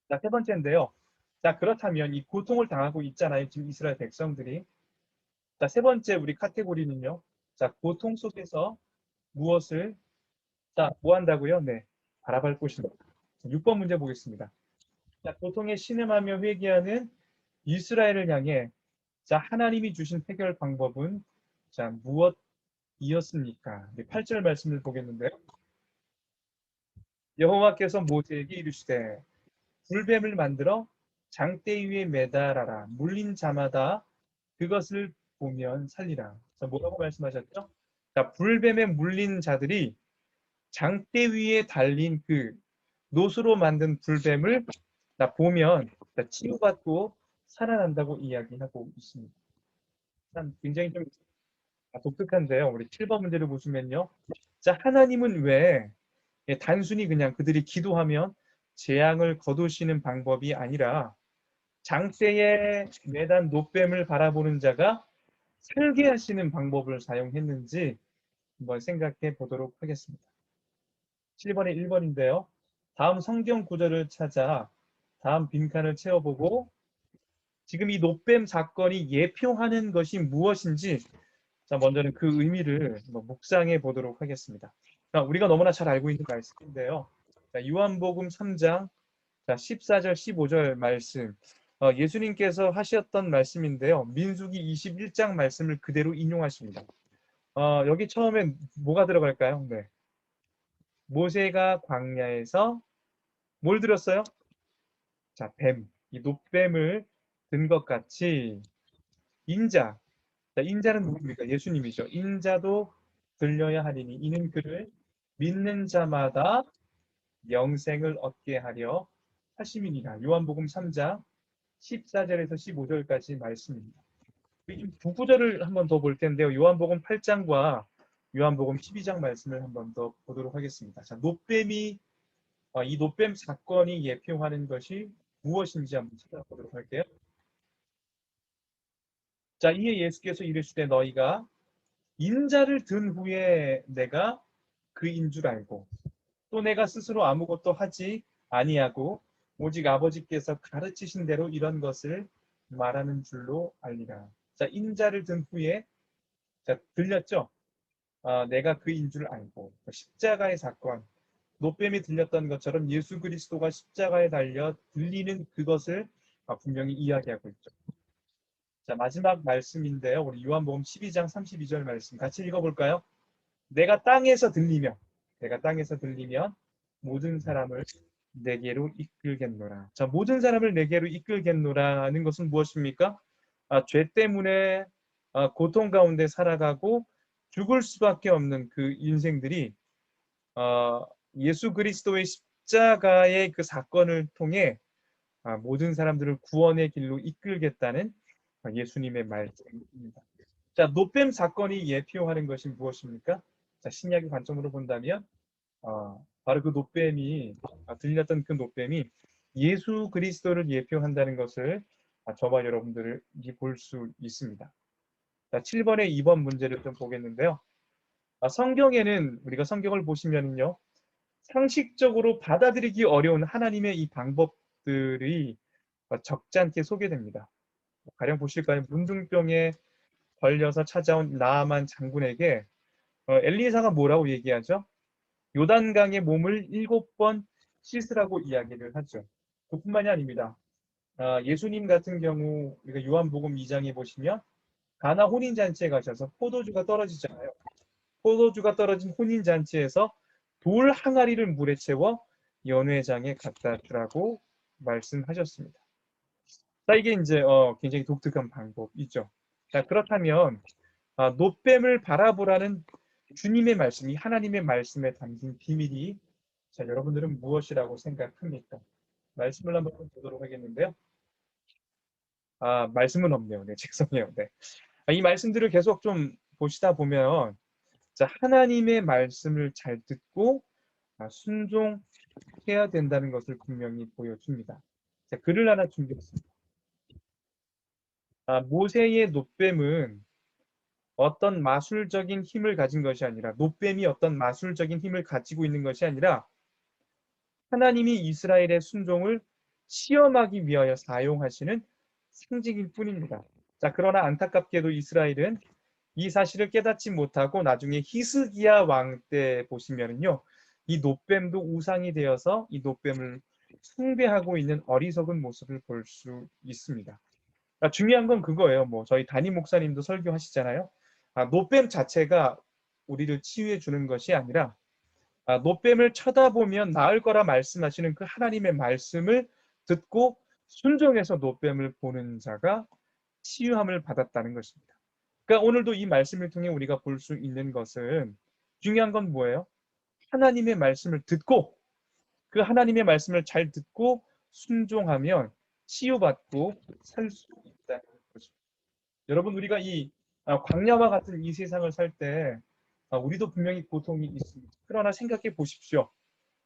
자, 세 번째인데요. 자, 그렇다면 이 고통을 당하고 있잖아요. 지금 이스라엘 백성들이. 자, 세 번째 우리 카테고리는요. 자, 고통 속에서 무엇을 뭐 한다고요? 네, 바라볼 것입니다. 6번 문제 보겠습니다. 자, 고통에 신음하며 회개하는 이스라엘을 향해 자, 하나님이 주신 해결 방법은 자, 무엇이었습니까? 8절 말씀을 보겠는데요. 여호와께서 모세에게 이르시되 불뱀을 만들어 장대 위에 매달아라. 물린 자마다 그것을 보면 살리라. 자, 뭐라고 말씀하셨죠? 자, 불뱀에 물린 자들이 장대 위에 달린 그 노수로 만든 불뱀을 보면 치유받고 살아난다고 이야기하고 있습니다. 참 굉장히 좀 독특한데요. 우리 7번 문제를 보시면요. 자, 하나님은 왜 단순히 그냥 그들이 기도하면 재앙을 거두시는 방법이 아니라 장대에 매단 노뱀을 바라보는 자가 살게 하시는 방법을 사용했는지 한번 생각해 보도록 하겠습니다. 7번에 1번인데요. 다음 성경 구절을 찾아 다음 빈칸을 채워보고 지금 이 노뱀 사건이 예표하는 것이 무엇인지 자, 먼저는 그 의미를 묵상해 보도록 하겠습니다. 자, 우리가 너무나 잘 알고 있는 말씀인데요. 자, 요한복음 3장 자, 14절, 15절 말씀. 예수님께서 하셨던 말씀인데요. 민수기 21장 말씀을 그대로 인용하십니다. 여기 처음엔 뭐가 들어갈까요? 네. 모세가 광야에서 뭘 들었어요? 자, 뱀. 이 놋뱀을 든 것 같이 인자. 자, 인자는 누굽니까? 예수님이죠. 인자도 들려야 하리니 이는 그를 믿는 자마다 영생을 얻게 하려 하심이니라. 요한복음 3장 14절에서 15절까지 말씀입니다. 이 두 구절을 한번 더 볼 텐데요. 요한복음 8장과 요한복음 12장 말씀을 한번 더 보도록 하겠습니다. 자, 놋뱀이 이 놋뱀 사건이 예표하는 것이 무엇인지 한번 찾아보도록 할게요. 자, 이에 예수께서 이르시되 너희가 인자를 든 후에 내가 그인 줄 알고 또 내가 스스로 아무것도 하지 아니하고 오직 아버지께서 가르치신 대로 이런 것을 말하는 줄로 알리라. 자, 인자를 든 후에 자, 들렸죠? 내가 그인 줄 알고 십자가의 사건 노뱀이 들렸던 것처럼 예수 그리스도가 십자가에 달려 들리는 그것을 분명히 이야기하고 있죠. 자, 마지막 말씀인데요. 우리 요한복음 12장 32절 말씀 같이 읽어볼까요? 내가 땅에서 들리면 모든 사람을 내게로 이끌겠노라. 자, 모든 사람을 내게로 이끌겠노라는 것은 무엇입니까? 죄 때문에 고통 가운데 살아가고 죽을 수밖에 없는 그 인생들이 예수 그리스도의 십자가의 그 사건을 통해 모든 사람들을 구원의 길로 이끌겠다는 예수님의 말씀입니다. 자, 놋뱀 사건이 예표하는 것이 무엇입니까? 자, 신약의 관점으로 본다면 바로 그 놋뱀이 들렸던 그 놋뱀이 예수 그리스도를 예표한다는 것을 저와 여러분들이 볼 수 있습니다. 자, 7번의 2번 문제를 좀 보겠는데요. 성경에는 우리가 성경을 보시면요, 상식적으로 받아들이기 어려운 하나님의 이 방법들이 적잖게 소개됩니다. 가령 보실까요? 문둥병에 걸려서 찾아온 나아만 장군에게 엘리사가 뭐라고 얘기하죠? 요단강에 몸을 7번 씻으라고 이야기를 하죠. 그뿐만이 아닙니다. 예수님 같은 경우 우리가 요한복음 2장에 보시면 가나 혼인잔치에 가셔서 포도주가 떨어지잖아요. 포도주가 떨어진 혼인잔치에서 돌 항아리를 물에 채워 연회장에 갖다 주라고 말씀하셨습니다. 자, 이게 이제 굉장히 독특한 방법이죠. 자, 그렇다면 놋뱀을 바라보라는 주님의 말씀이 하나님의 말씀에 담긴 비밀이 자, 여러분들은 무엇이라고 생각합니까? 말씀을 한번 보도록 하겠는데요. 말씀은 없네요. 네, 죄송해요. 네. 이 말씀들을 계속 좀 보시다 보면 자, 하나님의 말씀을 잘 듣고 순종해야 된다는 것을 분명히 보여줍니다. 자, 글을 하나 준비했습니다. 모세의 놋뱀은 어떤 마술적인 힘을 가진 것이 아니라 놋뱀이 어떤 마술적인 힘을 가지고 있는 것이 아니라 하나님이 이스라엘의 순종을 시험하기 위하여 사용하시는 상징일 뿐입니다. 자, 그러나 안타깝게도 이스라엘은 이 사실을 깨닫지 못하고 나중에 히스기야 왕 때 보시면은요, 이 놋뱀도 우상이 되어서 이 놋뱀을 숭배하고 있는 어리석은 모습을 볼 수 있습니다. 중요한 건 그거예요. 뭐 저희 담임 목사님도 설교하시잖아요. 놋뱀 자체가 우리를 치유해 주는 것이 아니라 놋뱀을 쳐다보면 나을 거라 말씀하시는 그 하나님의 말씀을 듣고 순종해서 놋뱀을 보는 자가 치유함을 받았다는 것입니다. 그러니까 오늘도 이 말씀을 통해 우리가 볼 수 있는 것은 중요한 건 뭐예요? 하나님의 말씀을 듣고 그 하나님의 말씀을 잘 듣고 순종하면 치유받고 살 수 있다는 거죠. 여러분 우리가 이 광야와 같은 이 세상을 살 때 우리도 분명히 고통이 있습니다. 그러나 생각해 보십시오.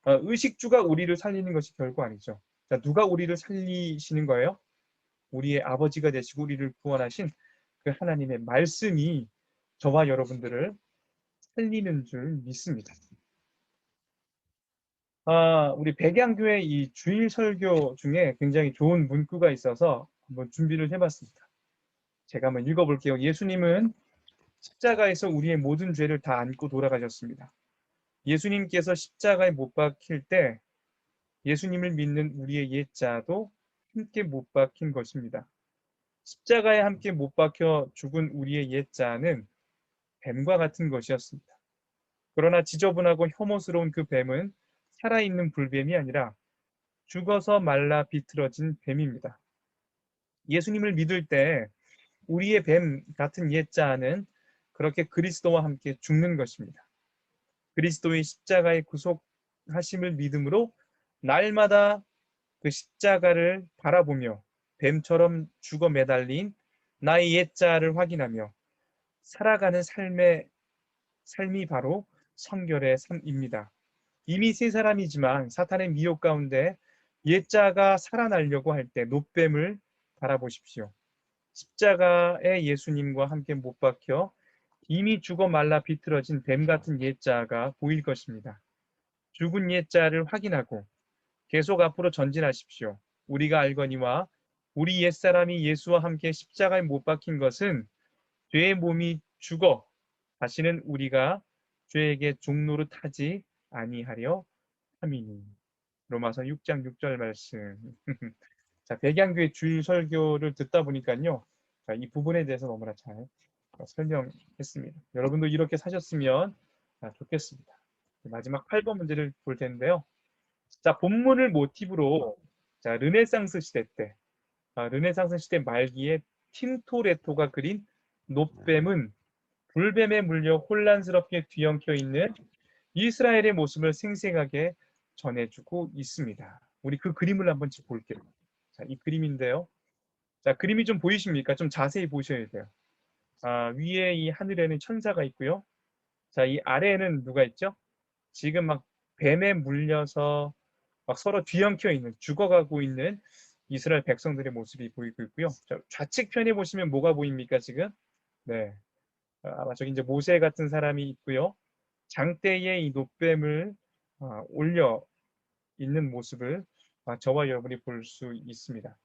의식주가 우리를 살리는 것이 결코 아니죠. 자, 누가 우리를 살리시는 거예요? 우리의 아버지가 되시고 우리를 구원하신 그 하나님의 말씀이 저와 여러분들을 살리는 줄 믿습니다. 우리 백양교회 이 주일 설교 중에 굉장히 좋은 문구가 있어서 한번 준비를 해봤습니다. 제가 한번 읽어볼게요. 예수님은 십자가에서 우리의 모든 죄를 다 안고 돌아가셨습니다. 예수님께서 십자가에 못 박힐 때 예수님을 믿는 우리의 옛자도 함께 못 박힌 것입니다. 십자가에 함께 못 박혀 죽은 우리의 옛자는 뱀과 같은 것이었습니다. 그러나 지저분하고 혐오스러운 그 뱀은 살아있는 불뱀이 아니라 죽어서 말라 비틀어진 뱀입니다. 예수님을 믿을 때 우리의 뱀 같은 옛자는 그렇게 그리스도와 함께 죽는 것입니다. 그리스도의 십자가의 구속하심을 믿음으로 날마다 그 십자가를 바라보며 뱀처럼 죽어 매달린 나의 옛자를 확인하며 살아가는 삶이 바로 성결의 삶입니다. 이미 새 사람이지만 사탄의 미혹 가운데 옛자가 살아나려고 할 때 놋뱀을 바라보십시오. 십자가의 예수님과 함께 못 박혀 이미 죽어 말라 비틀어진 뱀 같은 옛자가 보일 것입니다. 죽은 옛자를 확인하고 계속 앞으로 전진하십시오. 우리가 알거니와 우리 옛사람이 예수와 함께 십자가에 못 박힌 것은 죄의 몸이 죽어 다시는 우리가 죄에게 종노릇하지 아니하려 함이니. 로마서 6장 6절 말씀. 자, 백양교회 주일 설교를 듣다 보니까요. 자, 이 부분에 대해서 너무나 잘 설명했습니다. 여러분도 이렇게 사셨으면 좋겠습니다. 마지막 8번 문제를 볼 텐데요. 자, 본문을 모티브로 자, 르네상스 시대 때, 르네상스 시대 말기에 틴토레토가 그린 놋뱀은 불뱀에 물려 혼란스럽게 뒤엉켜 있는 이스라엘의 모습을 생생하게 전해주고 있습니다. 우리 그 그림을 한번 볼게요. 자, 이 그림인데요. 자, 그림이 좀 보이십니까? 좀 자세히 보셔야 돼요. 위에 이 하늘에는 천사가 있고요. 자, 이 아래에는 누가 있죠? 지금 막 뱀에 물려서 막 서로 뒤엉켜 있는, 죽어가고 있는 이스라엘 백성들의 모습이 보이고 있고요. 자, 좌측편에 보시면 뭐가 보입니까, 지금? 네. 아마 저기 이제 모세 같은 사람이 있고요. 장대에 이 놋뱀을 올려 있는 모습을 저와 여러분이 볼 수 있습니다.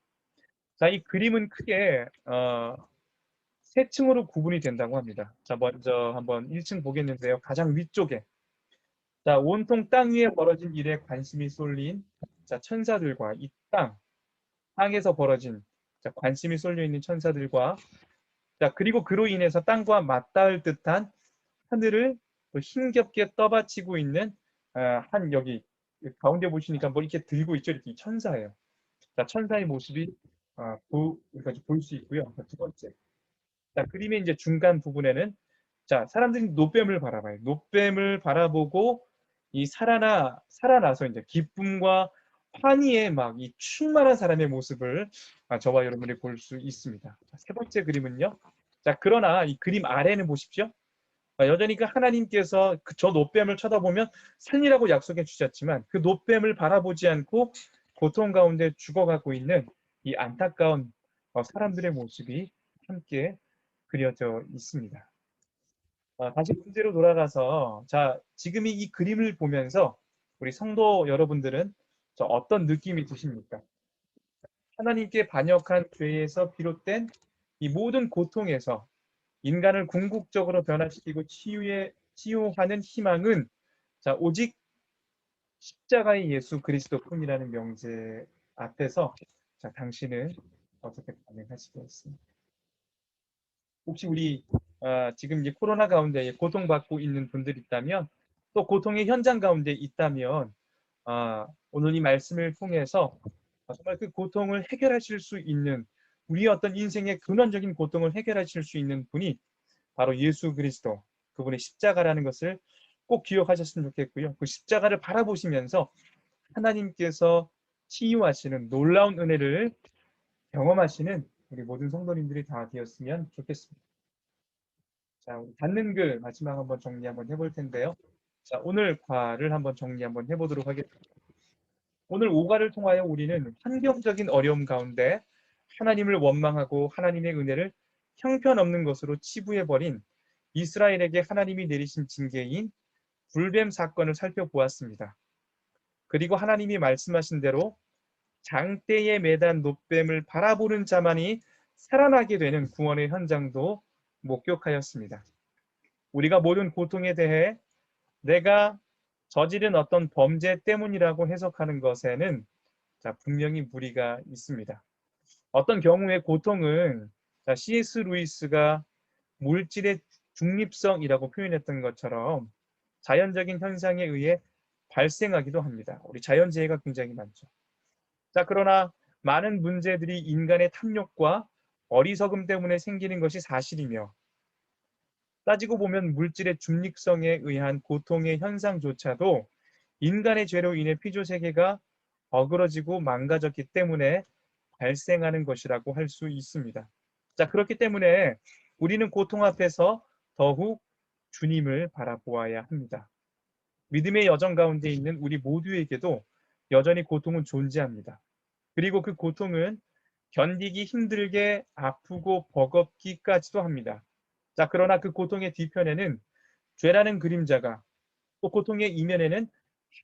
자, 이 그림은 크게 세 층으로 구분이 된다고 합니다. 자, 먼저 한번 1층 보겠는데요. 가장 위쪽에 자, 온통 땅 위에 벌어진 일에 관심이 쏠린 자, 천사들과 이 땅에서 벌어진 자, 관심이 쏠려 있는 천사들과 자, 그리고 그로 인해서 땅과 맞닿을 듯한 하늘을 또 힘겹게 떠받치고 있는 한 여기 가운데 보시니까 뭐 이렇게 들고 있죠. 이렇게 천사예요. 자, 천사의 모습이 여기까지 볼 수 있고요. 두 번째. 자, 그림의 이제 중간 부분에는 자, 사람들이 놋뱀을 바라봐요. 놋뱀을 바라보고 이 살아나서 이제 기쁨과 환희에 막 이 충만한 사람의 모습을 저와 여러분이 볼 수 있습니다. 자, 세 번째 그림은요. 자, 그러나 이 그림 아래는 보십시오. 여전히 그 하나님께서 저 놋뱀을 쳐다보면 살리라고 약속해 주셨지만 그 놋뱀을 바라보지 않고 고통 가운데 죽어가고 있는 이 안타까운 사람들의 모습이 함께 그려져 있습니다. 다시 문제로 돌아가서 자, 지금 이 그림을 보면서 우리 성도 여러분들은 어떤 느낌이 드십니까? 하나님께 반역한 죄에서 비롯된 이 모든 고통에서 인간을 궁극적으로 변화시키고 치유하는 희망은 자, 오직 십자가의 예수 그리스도뿐이라는 명제 앞에서 자, 당신은 어떻게 반응하시겠습니까? 혹시 우리 지금 이제 코로나 가운데 고통받고 있는 분들이 있다면 또 고통의 현장 가운데 있다면 오늘 이 말씀을 통해서 정말 그 고통을 해결하실 수 있는 우리의 어떤 인생의 근원적인 고통을 해결하실 수 있는 분이 바로 예수 그리스도 그분의 십자가라는 것을 꼭 기억하셨으면 좋겠고요. 그 십자가를 바라보시면서 하나님께서 치유하시는 놀라운 은혜를 경험하시는 우리 모든 성도님들이 다 되었으면 좋겠습니다. 자, 우리 닫는 글 마지막 한번 정리 한번 해볼 텐데요. 자, 오늘 과를 한번 정리 한번 해보도록 하겠습니다. 오늘 5과를 통하여 우리는 환경적인 어려움 가운데 하나님을 원망하고 하나님의 은혜를 형편없는 것으로 치부해버린 이스라엘에게 하나님이 내리신 징계인 불뱀 사건을 살펴보았습니다. 그리고 하나님이 말씀하신 대로 장대에 매단 놋뱀을 바라보는 자만이 살아나게 되는 구원의 현장도 목격하였습니다. 우리가 모든 고통에 대해 내가 저지른 어떤 범죄 때문이라고 해석하는 것에는 분명히 무리가 있습니다. 어떤 경우에 고통은 C.S. 루이스가 물질의 중립성이라고 표현했던 것처럼 자연적인 현상에 의해 발생하기도 합니다. 우리 자연재해가 굉장히 많죠. 그러나 많은 문제들이 인간의 탐욕과 어리석음 때문에 생기는 것이 사실이며, 따지고 보면 물질의 중립성에 의한 고통의 현상조차도 인간의 죄로 인해 피조세계가 어그러지고 망가졌기 때문에 발생하는 것이라고 할 수 있습니다. 그렇기 때문에 우리는 고통 앞에서 더욱 주님을 바라보아야 합니다. 믿음의 여정 가운데 있는 우리 모두에게도 여전히 고통은 존재합니다. 그리고 그 고통은 견디기 힘들게 아프고 버겁기까지도 합니다. 그러나 그 고통의 뒤편에는 죄라는 그림자가, 또 고통의 이면에는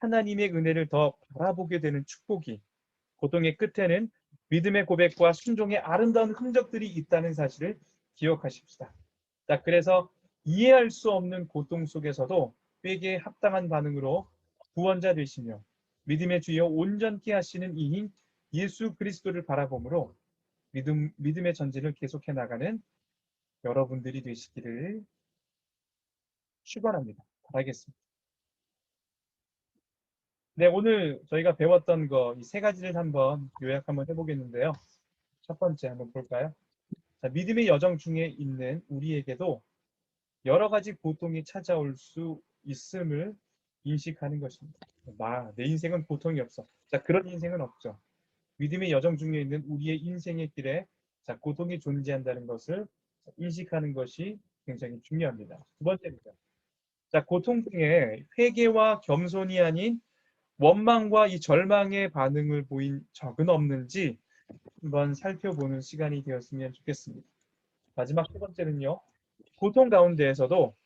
하나님의 은혜를 더 바라보게 되는 축복이, 고통의 끝에는 믿음의 고백과 순종의 아름다운 흔적들이 있다는 사실을 기억하십시다. 그래서 이해할 수 없는 고통 속에서도 꾀에 합당한 반응으로 구원자 되시며 믿음의 주여 온전케 하시는 이인 예수 그리스도를 바라보므로 믿음의 전진을 계속해 나가는 여러분들이 되시기를 축원합니다. 바라겠습니다. 네, 오늘 저희가 배웠던 거 이 세 가지를 한번 요약 한번 해보겠는데요. 첫 번째 한번 볼까요? 믿음의 여정 중에 있는 우리에게도 여러 가지 고통이 찾아올 수 있음을 인식하는 것입니다. 내 인생은 고통이 없어. 그런 인생은 없죠. 믿음의 여정 중에 있는 우리의 인생의 길에 고통이 존재한다는 것을 인식하는 것이 굉장히 중요합니다. 두 번째입니다. 고통 중에 회개와 겸손이 아닌 원망과 이 절망의 반응을 보인 적은 없는지 한번 살펴보는 시간이 되었으면 좋겠습니다. 마지막 세 번째는요. 고통 가운데에서도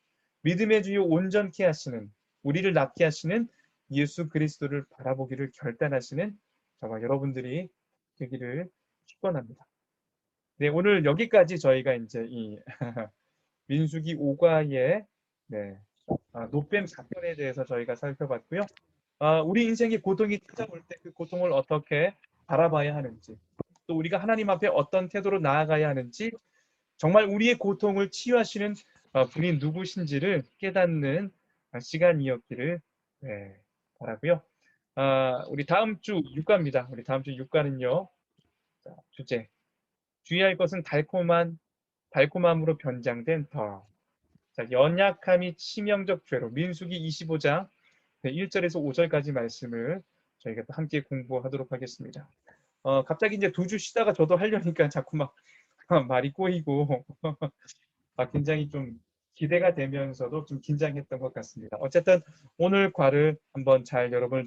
믿음의 주요 온전케 하시는, 우리를 낫게 하시는 예수 그리스도를 바라보기를 결단하시는 저와 여러분들이 되기를 축원합니다. 네, 오늘 여기까지 저희가 이제 이 민수기 5과의 노뱀 사건에 대해서 저희가 살펴봤고요. 우리 인생에 고통이 찾아올 때 그 고통을 어떻게 바라봐야 하는지, 또 우리가 하나님 앞에 어떤 태도로 나아가야 하는지, 정말 우리의 고통을 치유하시는 분이 누구신지를 깨닫는 시간이었기를 바라고요. 우리 다음 주 6과입니다. 우리 다음 주 6과는요. 주제, 주의할 것은 달콤함으로 변장된 더. 연약함이 치명적 죄로, 민수기 25장 1절에서 5절까지 말씀을 저희가 또 함께 공부하도록 하겠습니다. 갑자기 이제 2주 쉬다가 저도 하려니까 자꾸 막 말이 꼬이고 굉장히 좀 기대가 되면서도 좀 긴장했던 것 같습니다. 어쨌든 오늘 과를 한번 잘 여러분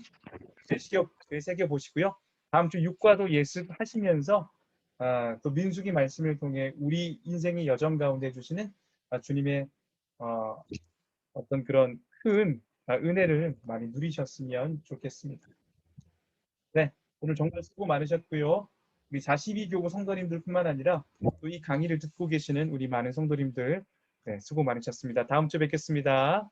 되새겨 보시고요. 다음 주 6과도 예습하시면서 또 민수기 말씀을 통해 우리 인생의 여정 가운데 주시는 주님의 어떤 그런 큰 은혜를 많이 누리셨으면 좋겠습니다. 네, 오늘 정말 수고 많으셨고요. 우리 42교구 성도님들뿐만 아니라 또 이 강의를 듣고 계시는 우리 많은 성도님들 수고 많으셨습니다. 다음 주에 뵙겠습니다.